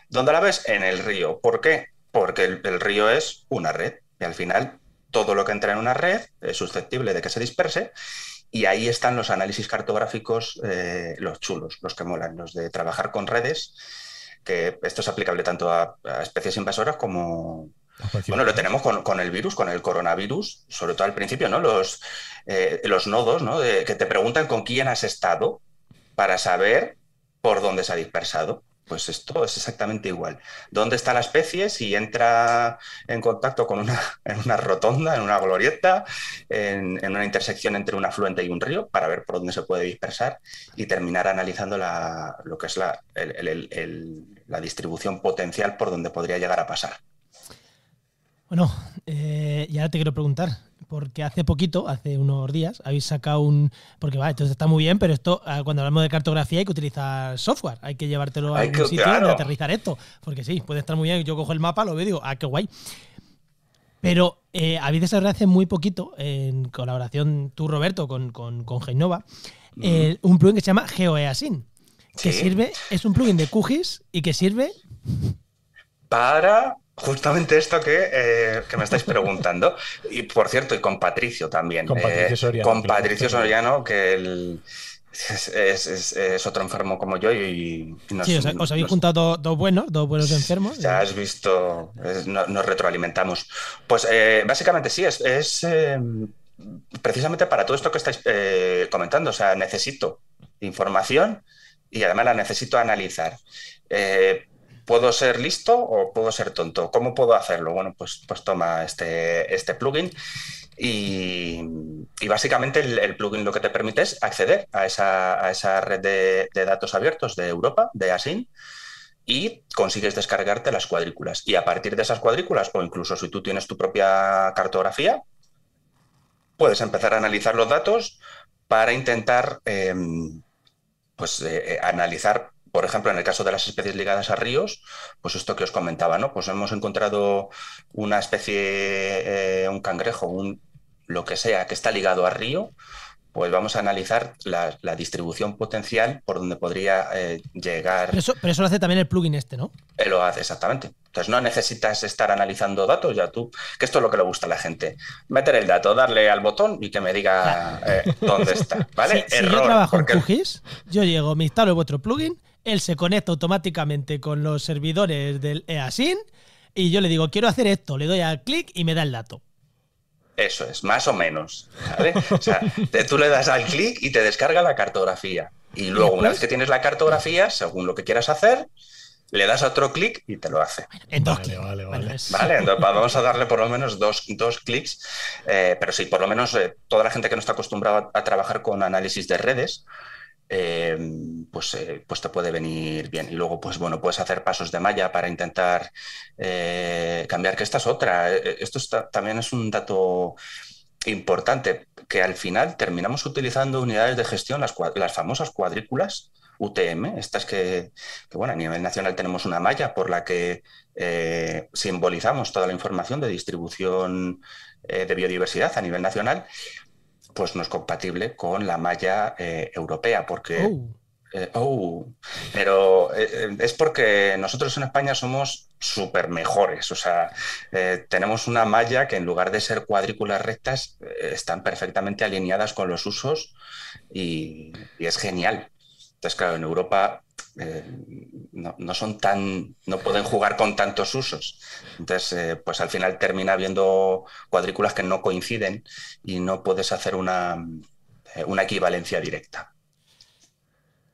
¿Dónde la ves? En el río. ¿Por qué? Porque el río es una red. Y al final todo lo que entra en una red es susceptible de que se disperse. Y ahí están los análisis cartográficos, los chulos, los que molan, los de trabajar con redes, que esto es aplicable tanto a especies invasoras como... Bueno, lo tenemos con el virus, con el coronavirus, sobre todo al principio, ¿no? Los nodos, ¿no? Que te preguntan con quién has estado para saber por dónde se ha dispersado. Pues esto es exactamente igual. ¿Dónde está la especie? Si entra en contacto con en una rotonda, en una glorieta, en una intersección entre un afluente y un río, para ver por dónde se puede dispersar y terminar analizando lo que es la distribución potencial por donde podría llegar a pasar. Bueno, y ahora te quiero preguntar, porque hace poquito, hace unos días, habéis sacado porque esto está muy bien, pero esto, cuando hablamos de cartografía hay que utilizar software, hay que llevártelo a algún sitio donde aterrizar esto, porque sí, puede estar muy bien, yo cojo el mapa, lo veo y digo, qué guay. Pero habéis desarrollado hace muy poquito, en colaboración tú, Roberto, con Genova, un plugin que se llama GeoEASYN, que sirve, es un plugin de QGIS y que sirve para... Justamente esto que me estáis preguntando. Y por cierto, y con Patricio también. Con Patricio Soriano. Con Patricio Soriano, que es otro enfermo como yo. Os habéis juntado dos buenos enfermos. Ya has visto, nos retroalimentamos. Pues básicamente sí, es precisamente para todo esto que estáis comentando. O sea, necesito información y además la necesito analizar. ¿Puedo ser listo o puedo ser tonto? ¿Cómo puedo hacerlo? Bueno, pues toma este plugin y básicamente el plugin lo que te permite es acceder a esa red de datos abiertos de Europa, de ASYN, y consigues descargarte las cuadrículas. Y a partir de esas cuadrículas, o incluso si tú tienes tu propia cartografía, puedes empezar a analizar los datos para intentar analizar. Por ejemplo, en el caso de las especies ligadas a ríos, pues esto que os comentaba, ¿no? Pues hemos encontrado una especie, un cangrejo, lo que sea, que está ligado a río, pues vamos a analizar la distribución potencial por donde podría llegar. Pero eso lo hace también el plugin ¿no? Lo hace, exactamente. Entonces no necesitas estar analizando datos ya tú, que esto es lo que le gusta a la gente. Meter el dato, darle al botón y que me diga dónde está, ¿vale? Si yo trabajo en QGIS, yo llego, me instalo vuestro plugin, él se conecta automáticamente con los servidores del EASYN y yo le digo, quiero hacer esto, le doy al clic y me da el dato. Eso es, más o menos, ¿vale? O sea, tú le das al clic y te descarga la cartografía. Y luego, una vez que tienes la cartografía, según lo que quieras hacer, le das a otro clic y te lo hace. En dos clics. Vale. Entonces vamos a darle por lo menos dos clics. Pero sí, por lo menos toda la gente que no está acostumbrada a trabajar con análisis de redes, pues te puede venir bien. Y luego, pues bueno, puedes hacer pasos de malla para intentar cambiar, que esta es otra. También es un dato importante, que al final terminamos utilizando unidades de gestión, las famosas cuadrículas UTM, estas que bueno, a nivel nacional tenemos una malla por la que simbolizamos toda la información de distribución de biodiversidad a nivel nacional. Pues no es compatible con la malla europea, porque... pero es porque nosotros en España somos súper mejores. O sea, tenemos una malla que en lugar de ser cuadrículas rectas, están perfectamente alineadas con los usos y es genial. Entonces, claro, en Europa no pueden jugar con tantos usos. Entonces, pues al final termina habiendo cuadrículas que no coinciden y no puedes hacer una equivalencia directa.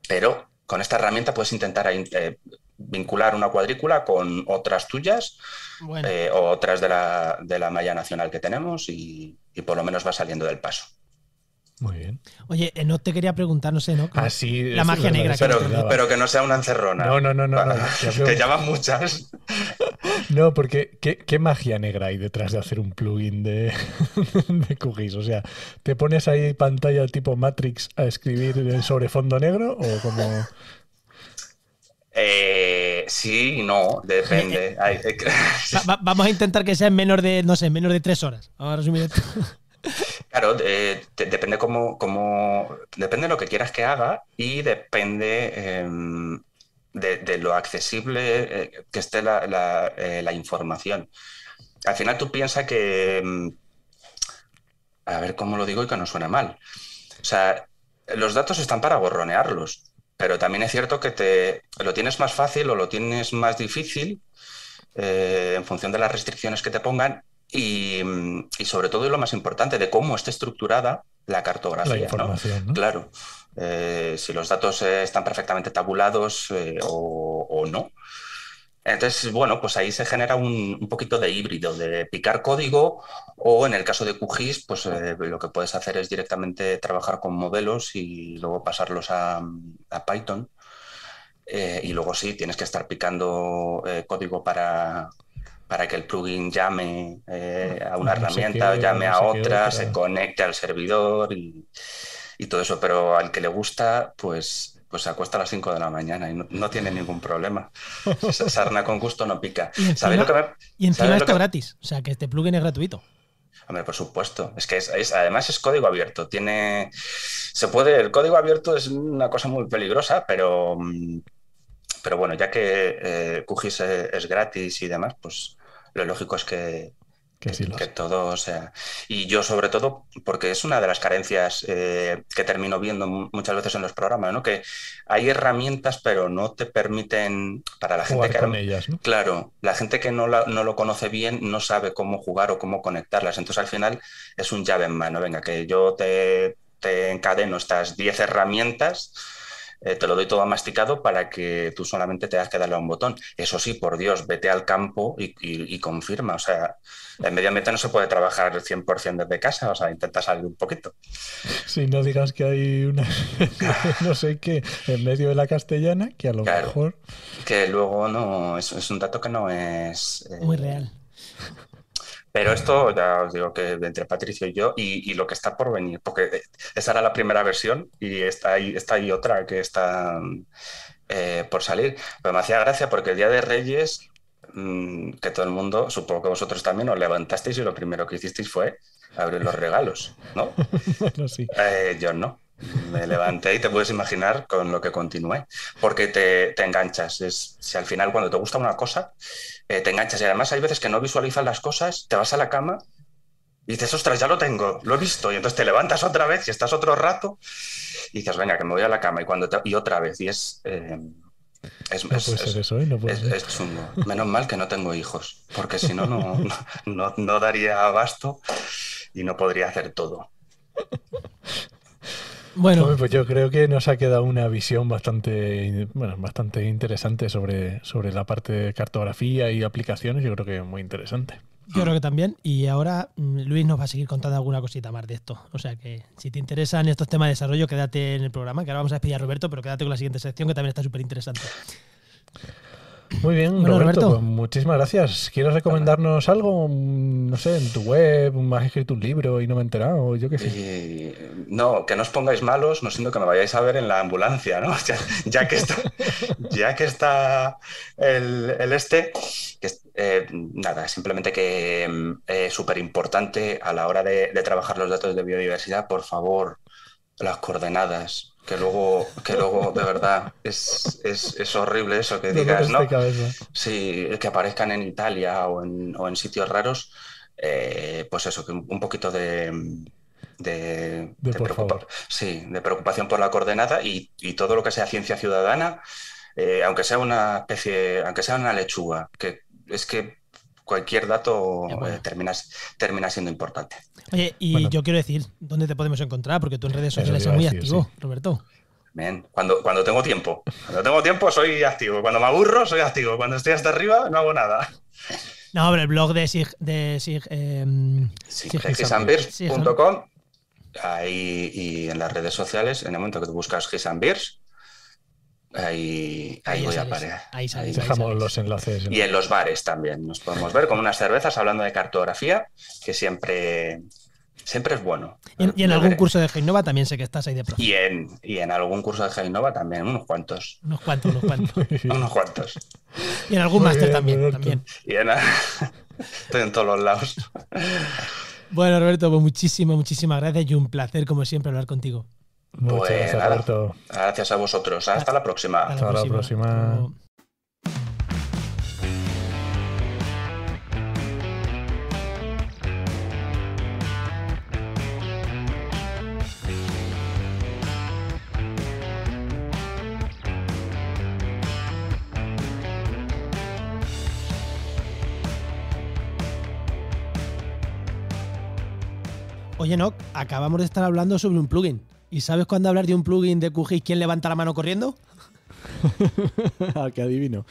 Pero con esta herramienta puedes intentar vincular una cuadrícula con otras tuyas, o otras de la malla nacional que tenemos y por lo menos va saliendo del paso. Muy bien. Oye, no te quería preguntar, no sé, ¿no? Sí, la magia negra. Pero que no sea una encerrona. No. Que llaman muchas. No, porque ¿qué magia negra hay detrás de hacer un plugin de QGIS? O sea, ¿te pones ahí pantalla tipo Matrix a escribir sobre fondo negro o como...? Sí y no, depende. Vamos a intentar que sea en menos de, no sé, menos de 3 horas. Vamos a resumir esto. Claro, depende depende de lo que quieras que haga y depende de lo accesible que esté la información. Al final tú piensas que, a ver cómo lo digo y que no suene mal. O sea, los datos están para gorronearlos, pero también es cierto que lo tienes más fácil o lo tienes más difícil en función de las restricciones que te pongan y sobre todo, y lo más importante, de cómo esté estructurada la cartografía. La información, ¿no? Claro, si los datos están perfectamente tabulados o no. Entonces, bueno, pues ahí se genera un poquito de híbrido, de picar código o en el caso de QGIS, pues lo que puedes hacer es directamente trabajar con modelos y luego pasarlos a Python. Y luego sí, tienes que estar picando código para que el plugin llame a una herramienta, llame a otra, se conecte al servidor y todo eso. Pero al que le gusta, pues se acuesta a las 5 de la mañana y no tiene ningún problema. Sarna con gusto no pica. Y encima esto gratis, o sea que este plugin es gratuito. Hombre, por supuesto. Es que además es código abierto. El código abierto es una cosa muy peligrosa, pero bueno, ya que QGIS es gratis y demás, pues lo lógico es que todo sea. Y yo sobre todo, porque es una de las carencias que termino viendo muchas veces en los programas, ¿no? Que hay herramientas, pero no te permiten, para la gente que con ellas, ¿no? Claro, la gente que no lo conoce bien no sabe cómo jugar o cómo conectarlas. Entonces al final es un llave en mano. Venga, que yo te encadeno estas 10 herramientas. Te lo doy todo masticado para que tú solamente tengas que darle a un botón. Eso sí, por Dios, vete al campo y confirma. O sea, en medio ambiente no se puede trabajar 100% desde casa. O sea, intenta salir un poquito. Sí, no digas que hay una no sé qué en medio de la castellana, que a lo mejor... Que luego no, es un dato que no es... muy real. Pero esto ya os digo que entre Patricio y yo y lo que está por venir, porque esa era la primera versión y está ahí otra que está por salir. Pero me hacía gracia porque el Día de Reyes, que todo el mundo, supongo que vosotros también, os levantasteis y lo primero que hicisteis fue abrir los regalos, ¿no? Bueno, sí. Yo no. Me levanté y te puedes imaginar con lo que continué, porque te enganchas. Si al final cuando te gusta una cosa, te enganchas y además hay veces que no visualizas las cosas, te vas a la cama y dices, ostras, ya lo tengo, lo he visto, y entonces te levantas otra vez y estás otro rato y dices, venga, que me voy a la cama y otra vez y es chungo. Menos mal que no tengo hijos, porque si no, no daría abasto y no podría hacer todo. Bueno, pues yo creo que nos ha quedado una visión bastante interesante sobre la parte de cartografía y aplicaciones. Yo creo que muy interesante. Yo creo que también. Y ahora Luis nos va a seguir contando alguna cosita más de esto. O sea que si te interesan estos temas de desarrollo, quédate en el programa, que ahora vamos a despedir a Roberto, pero quédate con la siguiente sección que también está súper interesante. Muy bien, bueno, Roberto, pues muchísimas gracias. ¿Quieres recomendarnos algo? No sé, en tu web, has escrito un libro y no me he enterado, yo qué sé. No, que no os pongáis malos, no siento que me vayáis a ver en la ambulancia, ¿no? Ya que está nada, simplemente que es súper importante a la hora de trabajar los datos de biodiversidad, por favor, las coordenadas. Que luego de verdad es horrible eso que digas, ¿no? Sí, que aparezcan en Italia o en sitios raros, pues eso, que un poquito de preocupación por la coordenada y todo lo que sea ciencia ciudadana, aunque sea una lechuga, que es que cualquier dato termina siendo importante. Oye, y yo quiero decir, ¿dónde te podemos encontrar? Porque tú en redes sociales eres muy activo, sí. Roberto. Bien. Cuando tengo tiempo. Cuando tengo tiempo soy activo. Cuando me aburro soy activo. Cuando estoy hasta arriba no hago nada. No, hombre, el blog de GIS&Birs.com. Ahí y en las redes sociales, en el momento que tú buscas GIS&Birs, Ahí Ahí voy a sales, parar. ahí sales. Dejamos los enlaces. Y en los bares también. Nos podemos ver con unas cervezas hablando de cartografía, que siempre es bueno. Y en algún curso de Genova también sé que estás ahí de profe. Y en algún curso de Genova también, unos cuantos. Unos cuantos. Unos cuantos. Y en algún Muy máster bien, Roberto. también. Y estoy en todos los lados. Bueno, Roberto, pues muchísimas gracias y un placer, como siempre, hablar contigo. Muchas Pues gracias, nada, Roberto. gracias a vosotros. Hasta la próxima. Hasta la próxima. Hasta luego. Oye, Enoch, acabamos de estar hablando sobre un plugin. ¿Y sabes cuándo hablar de un plugin de QGIS quién levanta la mano corriendo? Que adivino.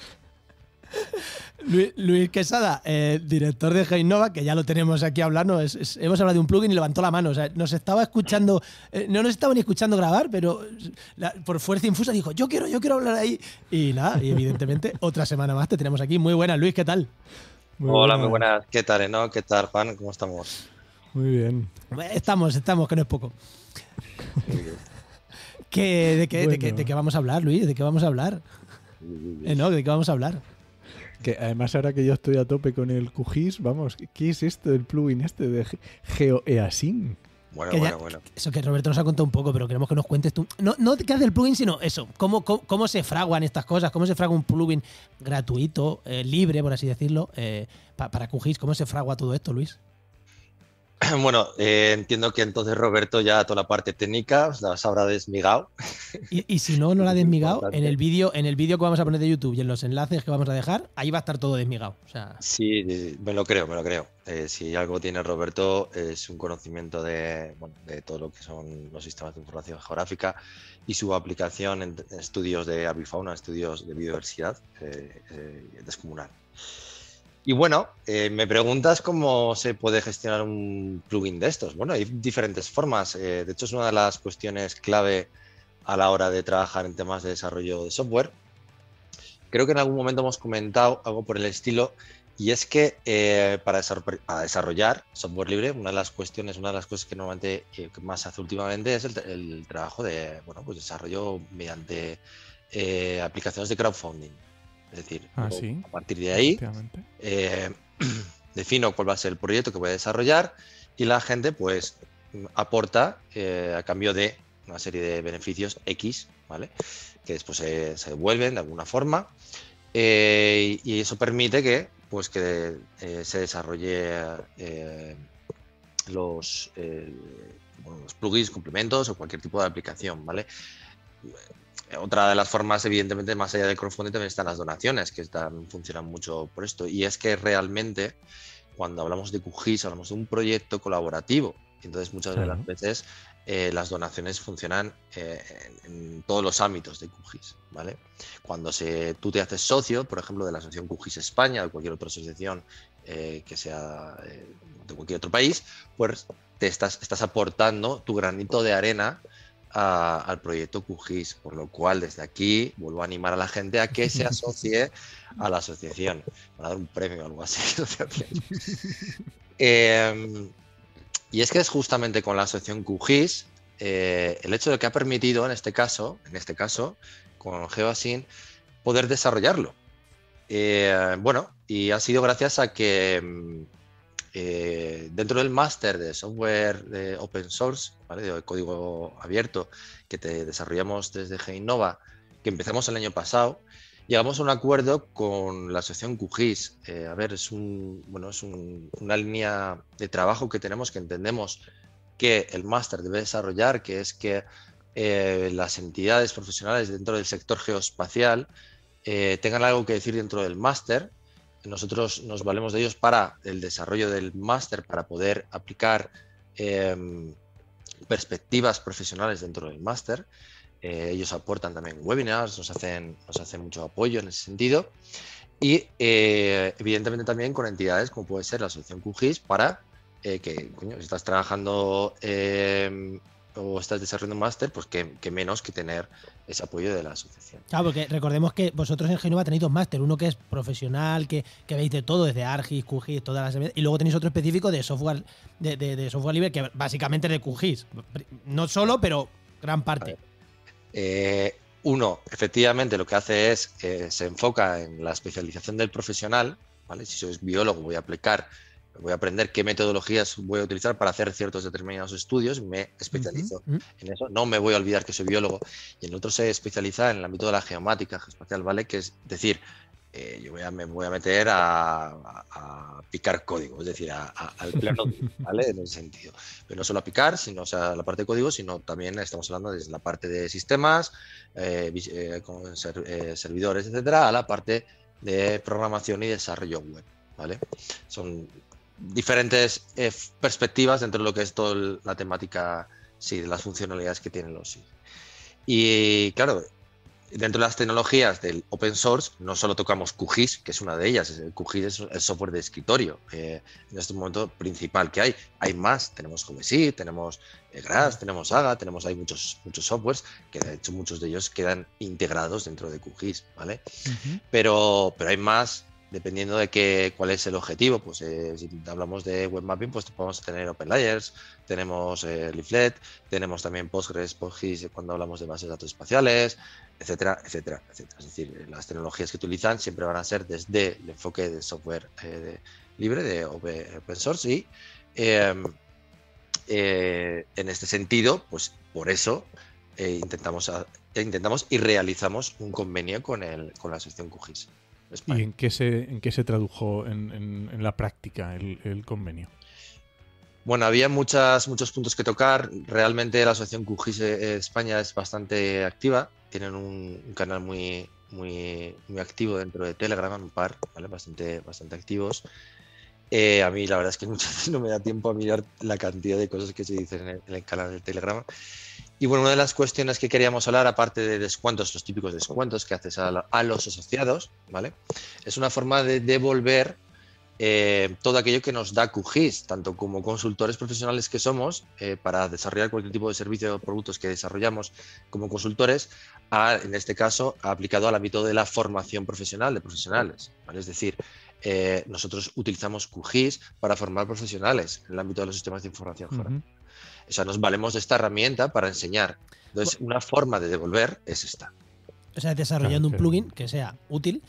Luis Quesada, director de Genova, que ya lo tenemos aquí hablando. Hemos hablado de un plugin y levantó la mano. O sea, nos estaba escuchando, no nos estaba ni escuchando grabar, pero por fuerza infusa dijo, yo quiero hablar ahí. Y nada, y evidentemente otra semana más te tenemos aquí. Muy buena, Luis, ¿qué tal? Hola, muy buenas. ¿Qué tal, Eno? ¿Qué tal, Juan? ¿Cómo estamos? Muy bien. Estamos, que no es poco. ¿De qué vamos a hablar, Luis? ¿De qué vamos a hablar? No, ¿de qué vamos a hablar? Que además ahora que yo estoy a tope con el QGIS, vamos, ¿qué es esto del plugin este de GeoEASYNC? Bueno. Eso que Roberto nos ha contado un poco, pero queremos que nos cuentes tú. No qué hace el plugin, sino eso. ¿Cómo se fraguan estas cosas? ¿Cómo se fragua un plugin gratuito, libre, por así decirlo, para QGIS? ¿Cómo se fragua todo esto, Luis? Bueno, entiendo que entonces Roberto ya toda la parte técnica las habrá desmigado. Y si no la ha desmigado, en el vídeo que vamos a poner de YouTube y en los enlaces que vamos a dejar, ahí va a estar todo desmigado. O sea... Sí, me lo creo. Si algo tiene Roberto es un conocimiento de todo lo que son los sistemas de información geográfica y su aplicación en estudios de avifauna, estudios de biodiversidad descomunal. Y bueno, me preguntas cómo se puede gestionar un plugin de estos. Bueno, hay diferentes formas. De hecho, es una de las cuestiones clave a la hora de trabajar en temas de desarrollo de software. Creo que en algún momento hemos comentado algo por el estilo, y es que para desarrollar software libre, una de las cosas que normalmente que más se hace últimamente es el trabajo de desarrollo mediante aplicaciones de crowdfunding. Es decir, a partir de ahí defino cuál va a ser el proyecto que voy a desarrollar y la gente pues aporta a cambio de una serie de beneficios X, ¿vale? Que después se devuelven de alguna forma y eso permite que se desarrolle los plugins, complementos o cualquier tipo de aplicación, ¿vale? Otra de las formas, evidentemente, más allá del crowdfunding, también están las donaciones, que funcionan mucho por esto. Y es que realmente, cuando hablamos de QGIS, hablamos de un proyecto colaborativo. Entonces, muchas de las veces, las donaciones funcionan en todos los ámbitos de QGIS, ¿vale? Cuando tú te haces socio, por ejemplo, de la Asociación QGIS España o de cualquier otra asociación que sea de cualquier otro país, pues te estás aportando tu granito de arena al proyecto QGIS, por lo cual desde aquí vuelvo a animar a la gente a que se asocie a la asociación. Van a dar un premio o algo así. Y es que es justamente con la asociación QGIS el hecho de que ha permitido en este caso con GeoEASYNC poder desarrollarlo. Y ha sido gracias a que dentro del máster de software de open source, ¿vale? De código abierto que desarrollamos desde Genova, que empezamos el año pasado, llegamos a un acuerdo con la asociación QGIS. Es una línea de trabajo que tenemos, que entendemos que el máster debe desarrollar, que es que las entidades profesionales dentro del sector geoespacial tengan algo que decir dentro del máster. Nosotros nos valemos de ellos para el desarrollo del máster, para poder aplicar perspectivas profesionales dentro del máster. Ellos aportan también webinars, nos hacen mucho apoyo en ese sentido. Y evidentemente también con entidades como puede ser la asociación QGIS para si estás trabajando o estás desarrollando un máster, pues que menos que tener ese apoyo de la asociación. Claro, porque recordemos que vosotros en Génova tenéis 2 máster, uno que es profesional, que veis de todo, desde ArcGIS, QGIS, todas las, y luego tenéis otro específico de software de software libre, que básicamente es de QGIS. No solo, pero gran parte. Uno, efectivamente, lo que hace es se enfoca en la especialización del profesional, ¿vale? Si soy biólogo, voy a aprender qué metodologías voy a utilizar para hacer ciertos determinados estudios, me especializo en eso, no me voy a olvidar que soy biólogo. Y el otro se especializa en el ámbito de la geomática geoespacial, ¿vale? Que es decir, yo me voy a meter a picar código, es decir, al plano, ¿vale? En ese sentido. Pero no solo a picar, sino, o sea, la parte de código, sino también estamos hablando desde la parte de sistemas, con servidores, etcétera, a la parte de programación y desarrollo web, ¿vale? Son diferentes perspectivas dentro de lo que es toda la temática, sí, de las funcionalidades que tienen los SIG. Y claro, dentro de las tecnologías del open source no solo tocamos QGIS, que es una de ellas. El QGIS es el software de escritorio en este momento principal que hay. Hay más, tenemos GeoGebra, tenemos GRASS, tenemos AGA, hay muchos softwares que de hecho muchos de ellos quedan integrados dentro de QGIS, ¿vale? Pero hay más. Dependiendo de cuál es el objetivo, pues si hablamos de web mapping, pues podemos tener OpenLayers, tenemos Leaflet, tenemos también PostGIS cuando hablamos de bases de datos espaciales, etcétera, etcétera, etcétera. Es decir, las tecnologías que utilizan siempre van a ser desde el enfoque de software libre, de open source, y en este sentido, pues por eso intentamos y realizamos un convenio con la asociación QGIS. España. ¿Y en qué se tradujo en la práctica el convenio? Bueno, había muchos puntos que tocar. Realmente la asociación QGIS España es bastante activa. Tienen un canal muy activo dentro de Telegram, un par, ¿vale? bastante activos. A mí la verdad es que muchas veces no me da tiempo a mirar la cantidad de cosas que se dicen en el canal de Telegram. Y bueno, una de las cuestiones que queríamos hablar, aparte de descuentos, los típicos descuentos que haces a los asociados, ¿vale? Es una forma de devolver todo aquello que nos da QGIS, tanto como consultores profesionales que somos, para desarrollar cualquier tipo de servicio o productos que desarrollamos como consultores, en este caso aplicado al ámbito de la formación profesional de profesionales, ¿vale? Es decir, nosotros utilizamos QGIS para formar profesionales en el ámbito de los sistemas de información geográfica. O sea, nos valemos de esta herramienta para enseñar. Entonces, una forma de devolver es esta. O sea, desarrollando un plugin que sea útil.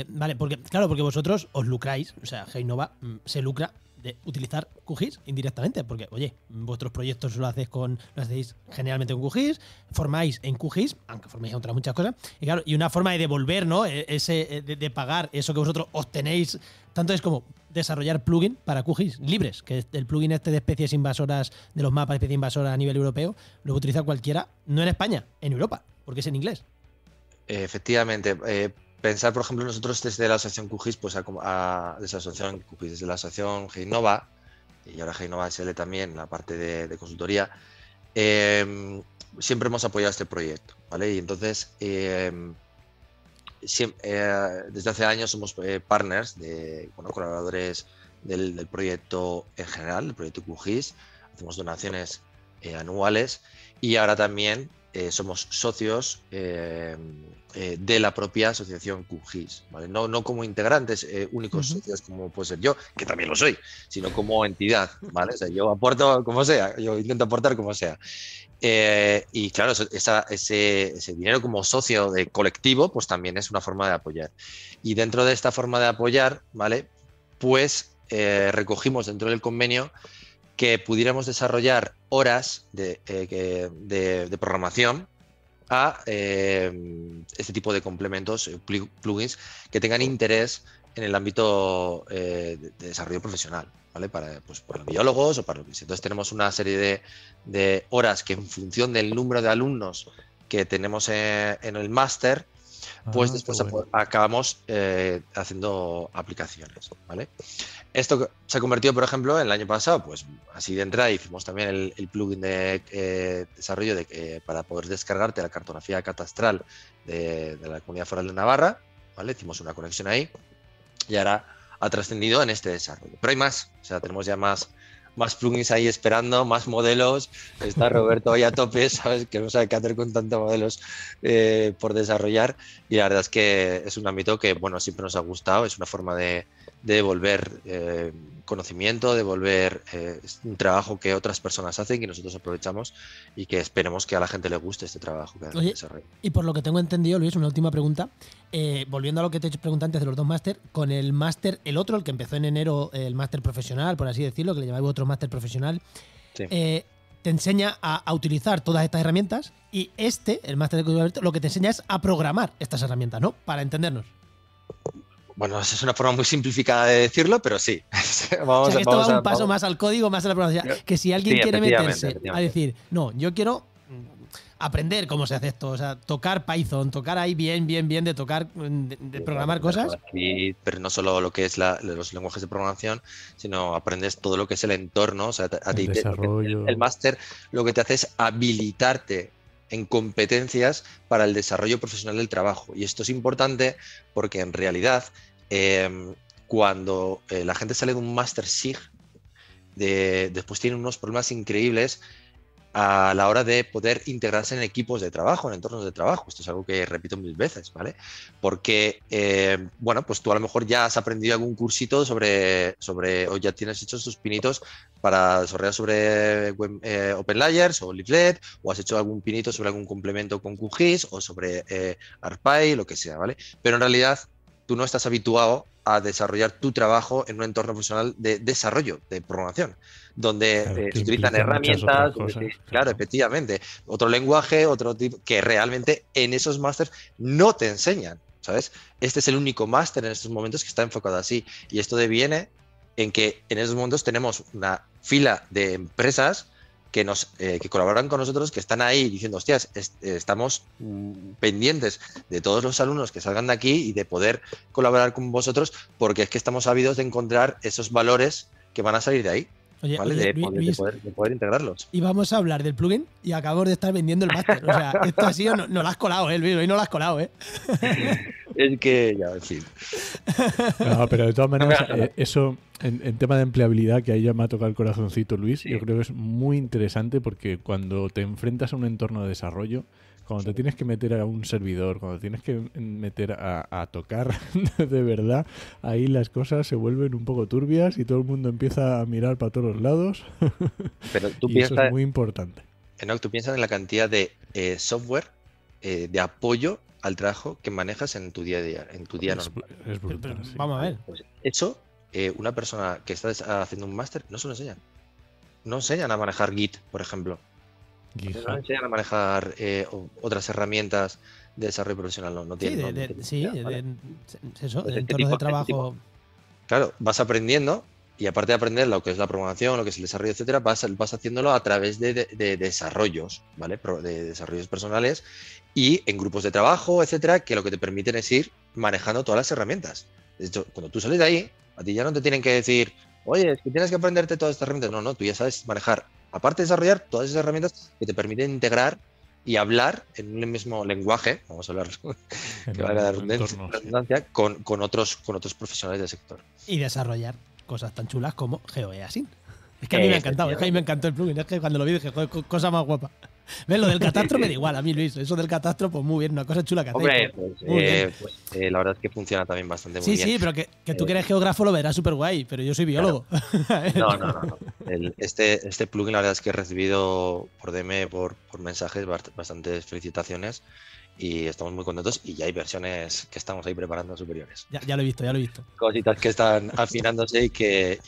Vale, porque vosotros os lucráis, o sea, Génova se lucra de utilizar QGIS indirectamente, porque, oye, vuestros proyectos lo hacéis generalmente con QGIS, formáis en QGIS, aunque forméis en otras muchas cosas, y claro, y una forma de devolver, ¿no? De pagar eso que vosotros obtenéis, tanto es como desarrollar plugin para QGIS libres, que es el plugin este de especies invasoras, de los mapas de especies invasoras a nivel europeo, lo puede utilizar cualquiera, no en España, en Europa, porque es en inglés. Efectivamente. Pensar, por ejemplo, nosotros desde la asociación QGIS, pues desde la asociación Génova, y ahora Génova SL también, la parte de consultoría, siempre hemos apoyado este proyecto, ¿vale? Y entonces, desde hace años somos partners, colaboradores del proyecto en general, del proyecto QGIS, hacemos donaciones anuales, y ahora también somos socios de la propia asociación QGIS, ¿vale? No como integrantes únicos socios como puede ser yo, que también lo soy, sino como entidad, ¿vale? O sea, yo aporto como sea, yo intento aportar como sea. Y claro, ese dinero como socio de colectivo, pues también es una forma de apoyar. Y dentro de esta forma de apoyar, ¿vale? Pues recogimos dentro del convenio que pudiéramos desarrollar horas de programación a este tipo de complementos, plugins, que tengan interés en el ámbito de desarrollo profesional, ¿vale? Para biólogos o para lo que sea. Entonces tenemos una serie de horas que en función del número de alumnos que tenemos en el máster, pues después acabamos haciendo aplicaciones, ¿vale? Esto se ha convertido, por ejemplo, el año pasado, pues así de entrada hicimos también el plugin de desarrollo para poder descargarte la cartografía catastral de la Comunidad Foral de Navarra, ¿vale? Hicimos una conexión ahí y ahora ha trascendido en este desarrollo. Pero hay más, o sea, tenemos ya más más plugins ahí esperando, más modelos. Está Roberto ahí a tope, ¿sabes? Que no sabe qué hacer con tantos modelos por desarrollar. Y la verdad es que es un ámbito que, bueno, siempre nos ha gustado. Es una forma de devolver conocimiento, devolver un trabajo que otras personas hacen y nosotros aprovechamos, y que esperemos que a la gente le guste este trabajo que desarrolla. Y por lo que tengo entendido, Luis, una última pregunta. Volviendo a lo que te he preguntado antes de los 2 máster, con el máster, el otro, el que empezó en enero, el máster profesional, por así decirlo, que le llamáis otro máster profesional, Sí. te enseña a utilizar todas estas herramientas, y el máster de código abierto, lo que te enseña es a programar estas herramientas, ¿no? Para entendernos. Bueno, esa es una forma muy simplificada de decirlo, pero sí. O sea, que esto va un paso más al código, más a la programación. Que si alguien Sí, quiere meterse a efectivamente. decir, no, yo quiero aprender cómo se hace esto, o sea, tocar Python, tocar ahí bien, de tocar, de programar cosas. Sí, pero no solo lo que es los lenguajes de programación, sino aprendes todo lo que es el entorno. O sea, El desarrollo. El máster lo que te hace es habilitarte en competencias para el desarrollo profesional del trabajo. Y esto es importante porque en realidad cuando la gente sale de un máster SIG, después tienen unos problemas increíbles a la hora de poder integrarse en equipos de trabajo, en entornos de trabajo. Esto es algo que repito 1000 veces, ¿vale? Porque, bueno, pues tú a lo mejor ya has aprendido algún cursito sobre o ya tienes hechos tus pinitos para desarrollar sobre OpenLayers o Leaflet, o has hecho algún pinito sobre algún complemento con QGIS o sobre ArcPy, lo que sea, ¿vale? Pero en realidad tú no estás habituado a desarrollar tu trabajo en un entorno profesional de desarrollo, de programación, donde Claro, que se utilizan implica muchas herramientas, otras cosas, claro, claro. efectivamente, otro lenguaje, otro tipo, que realmente en esos másters no te enseñan, ¿sabes? Este es el único máster en estos momentos que está enfocado así, y esto deviene en que en esos momentos tenemos una fila de empresas que que colaboran con nosotros, que están ahí diciendo, hostias, estamos pendientes de todos los alumnos que salgan de aquí y de poder colaborar con vosotros, porque es que estamos ávidos de encontrar esos valores que van a salir de ahí, Oye, ¿vale? oye, De poder integrarlos. Y vamos a hablar del plugin y acabamos de estar vendiendo el máster. O sea, esto ha sido, no lo has colado, Luis, hoy no lo has colado, Es que, ya, en fin. No, pero de todas maneras, eso en tema de empleabilidad, que ahí ya me ha tocado el corazoncito, Luis, Sí. yo creo que es muy interesante, porque cuando te enfrentas a un entorno de desarrollo, cuando te tienes que meter a un servidor, cuando tienes que meter a tocar de verdad, ahí las cosas se vuelven un poco turbias y todo el mundo empieza a mirar para todos los lados. Pero tú Y eso piensas, es muy importante. Enoch, tú piensas en la cantidad de software de apoyo al trabajo que manejas en tu día a día, en tu día normal. Es brutal. Pero sí. vamos a ver. Pues eso, una persona que está haciendo un máster no se lo enseñan. No enseñan a manejar Git, por ejemplo. No GitHub. enseñan a manejar otras herramientas de desarrollo profesional. No Sí, tienen. eso, Pues de este entornos de tipo- trabajo. Claro, vas aprendiendo, y aparte de aprender lo que es la programación, lo que es el desarrollo, etcétera, vas haciéndolo a través de desarrollos, ¿vale? De desarrollos personales y en grupos de trabajo, etcétera, que lo que te permiten es ir manejando todas las herramientas. De hecho, cuando tú sales de ahí, a ti ya no te tienen que decir, oye, es que tienes que aprenderte todas estas herramientas. No, tú ya sabes manejar, aparte de desarrollar, todas esas herramientas que te permiten integrar y hablar en un mismo lenguaje, vamos a hablar, En que valga la un entorno, sí. redundancia, con otros profesionales del sector. Y desarrollar cosas tan chulas como GeoEASyn. Es que a mí me ha encantado, es que a mí me encantó el plugin. Es que cuando lo vi dije, joder, cosa más guapa. ¿Ves? Lo del catastro me da igual a mí, Luis. Eso del catastro, pues muy bien, una cosa chula que hacéis. Hombre, Muy bien. la verdad es que funciona también bastante muy Sí, bien. sí, pero que tú que eres geógrafo lo verás súper guay, pero yo soy biólogo. No. Este plugin, la verdad es que he recibido por DM, por mensajes, bastantes felicitaciones, y estamos muy contentos, y ya hay versiones que estamos ahí preparando superiores. Ya lo he visto, ya lo he visto. Cositas que están afinándose y que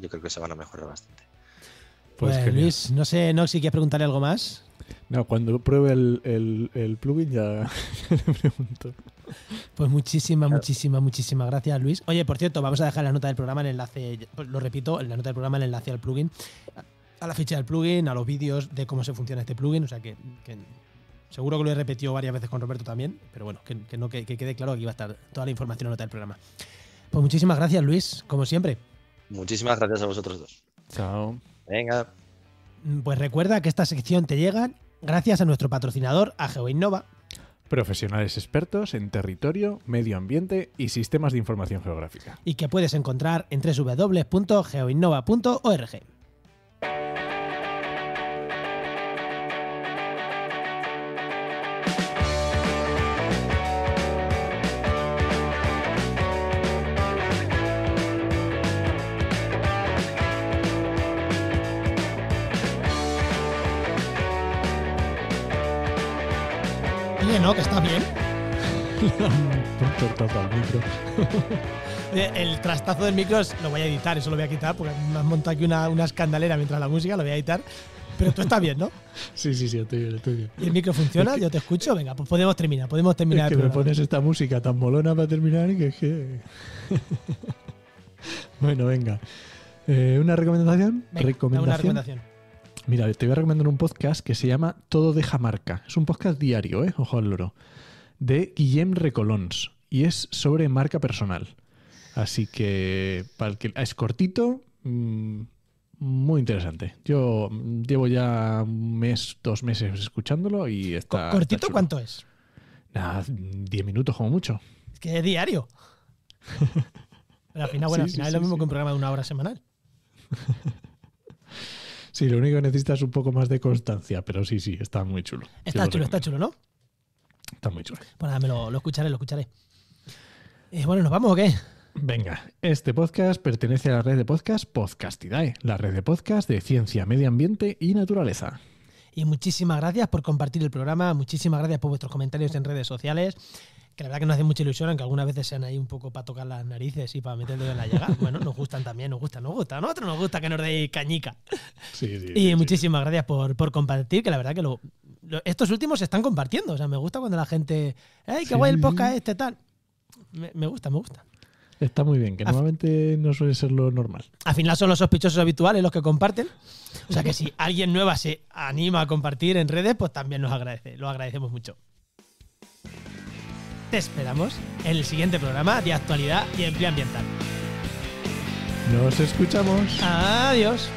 yo creo que se van a mejorar bastante. Pues genial. Luis, no sé, si quieres preguntarle algo más. No, cuando pruebe el plugin ya le pregunto. Pues muchísimas gracias, Luis. Oye, por cierto, vamos a dejar en la nota del programa el enlace, pues lo repito, en la nota del programa el enlace al plugin, a la ficha del plugin, a los vídeos de cómo se funciona este plugin, o sea que seguro que lo he repetido varias veces con Roberto también, pero bueno, que quede claro que aquí va a estar toda la información en la nota del programa. Pues muchísimas gracias, Luis, como siempre. Muchísimas gracias a vosotros dos. Chao. Venga. Pues recuerda que esta sección te llega gracias a nuestro patrocinador, a GeoInnova. Profesionales expertos en territorio, medio ambiente y sistemas de información geográfica. Y que puedes encontrar en www.geoinnova.org. Oye, no, que está bien. Un tortazo al micro. El trastazo del micro lo voy a editar, eso lo voy a quitar, porque me has montado aquí una escandalera mientras la música, lo voy a editar. Pero tú estás bien, ¿no? Sí, estoy bien. ¿Y el micro funciona? ¿Yo te escucho? Venga, pues podemos terminar Es que el me programa. pones esta música tan molona para terminar que es que... Bueno, venga. ¿Una recomendación? Venga, dame una recomendación. Mira, te voy a recomendar un podcast que se llama Todo deja marca. Es un podcast diario, ojo al loro, de Guillem Recolons. Y es sobre marca personal. Así que, para el que es cortito, muy interesante. Yo llevo ya un mes, 2 meses escuchándolo y está... ¿Cortito está chulo. cuánto es? Nada, 10 minutos como mucho. Es que es diario. Pero al final, bueno, Sí, al final sí, es lo sí, mismo sí. que un programa de 1 hora semanal. Sí, lo único que necesitas es un poco más de constancia, pero sí, está muy chulo. Está Yo lo chulo, recomiendo. ¿no? Está muy chulo. Pues nada, lo escucharé. Bueno, ¿nos vamos o qué? Venga, este podcast pertenece a la red de podcast Podcastidae, la red de podcast de ciencia, medio ambiente y naturaleza. Y muchísimas gracias por compartir el programa, muchísimas gracias por vuestros comentarios en redes sociales, que la verdad que nos hace mucha ilusión, aunque algunas veces sean ahí un poco para tocar las narices y para meterlo en la llaga. Bueno, nos gustan también, nos gusta. A nosotros nos gusta que nos deis cañica. Y muchísimas gracias por compartir, que la verdad que estos últimos se están compartiendo. O sea, me gusta cuando la gente, ¡ay, qué guay el podcast este, tal! Me gusta. Está muy bien, que normalmente no suele ser lo normal. Al final son los sospechosos habituales los que comparten. O sea que si alguien nueva se anima a compartir en redes, pues también lo agradecemos mucho. Te esperamos en el siguiente programa de actualidad y empleo ambiental. Nos escuchamos. Adiós.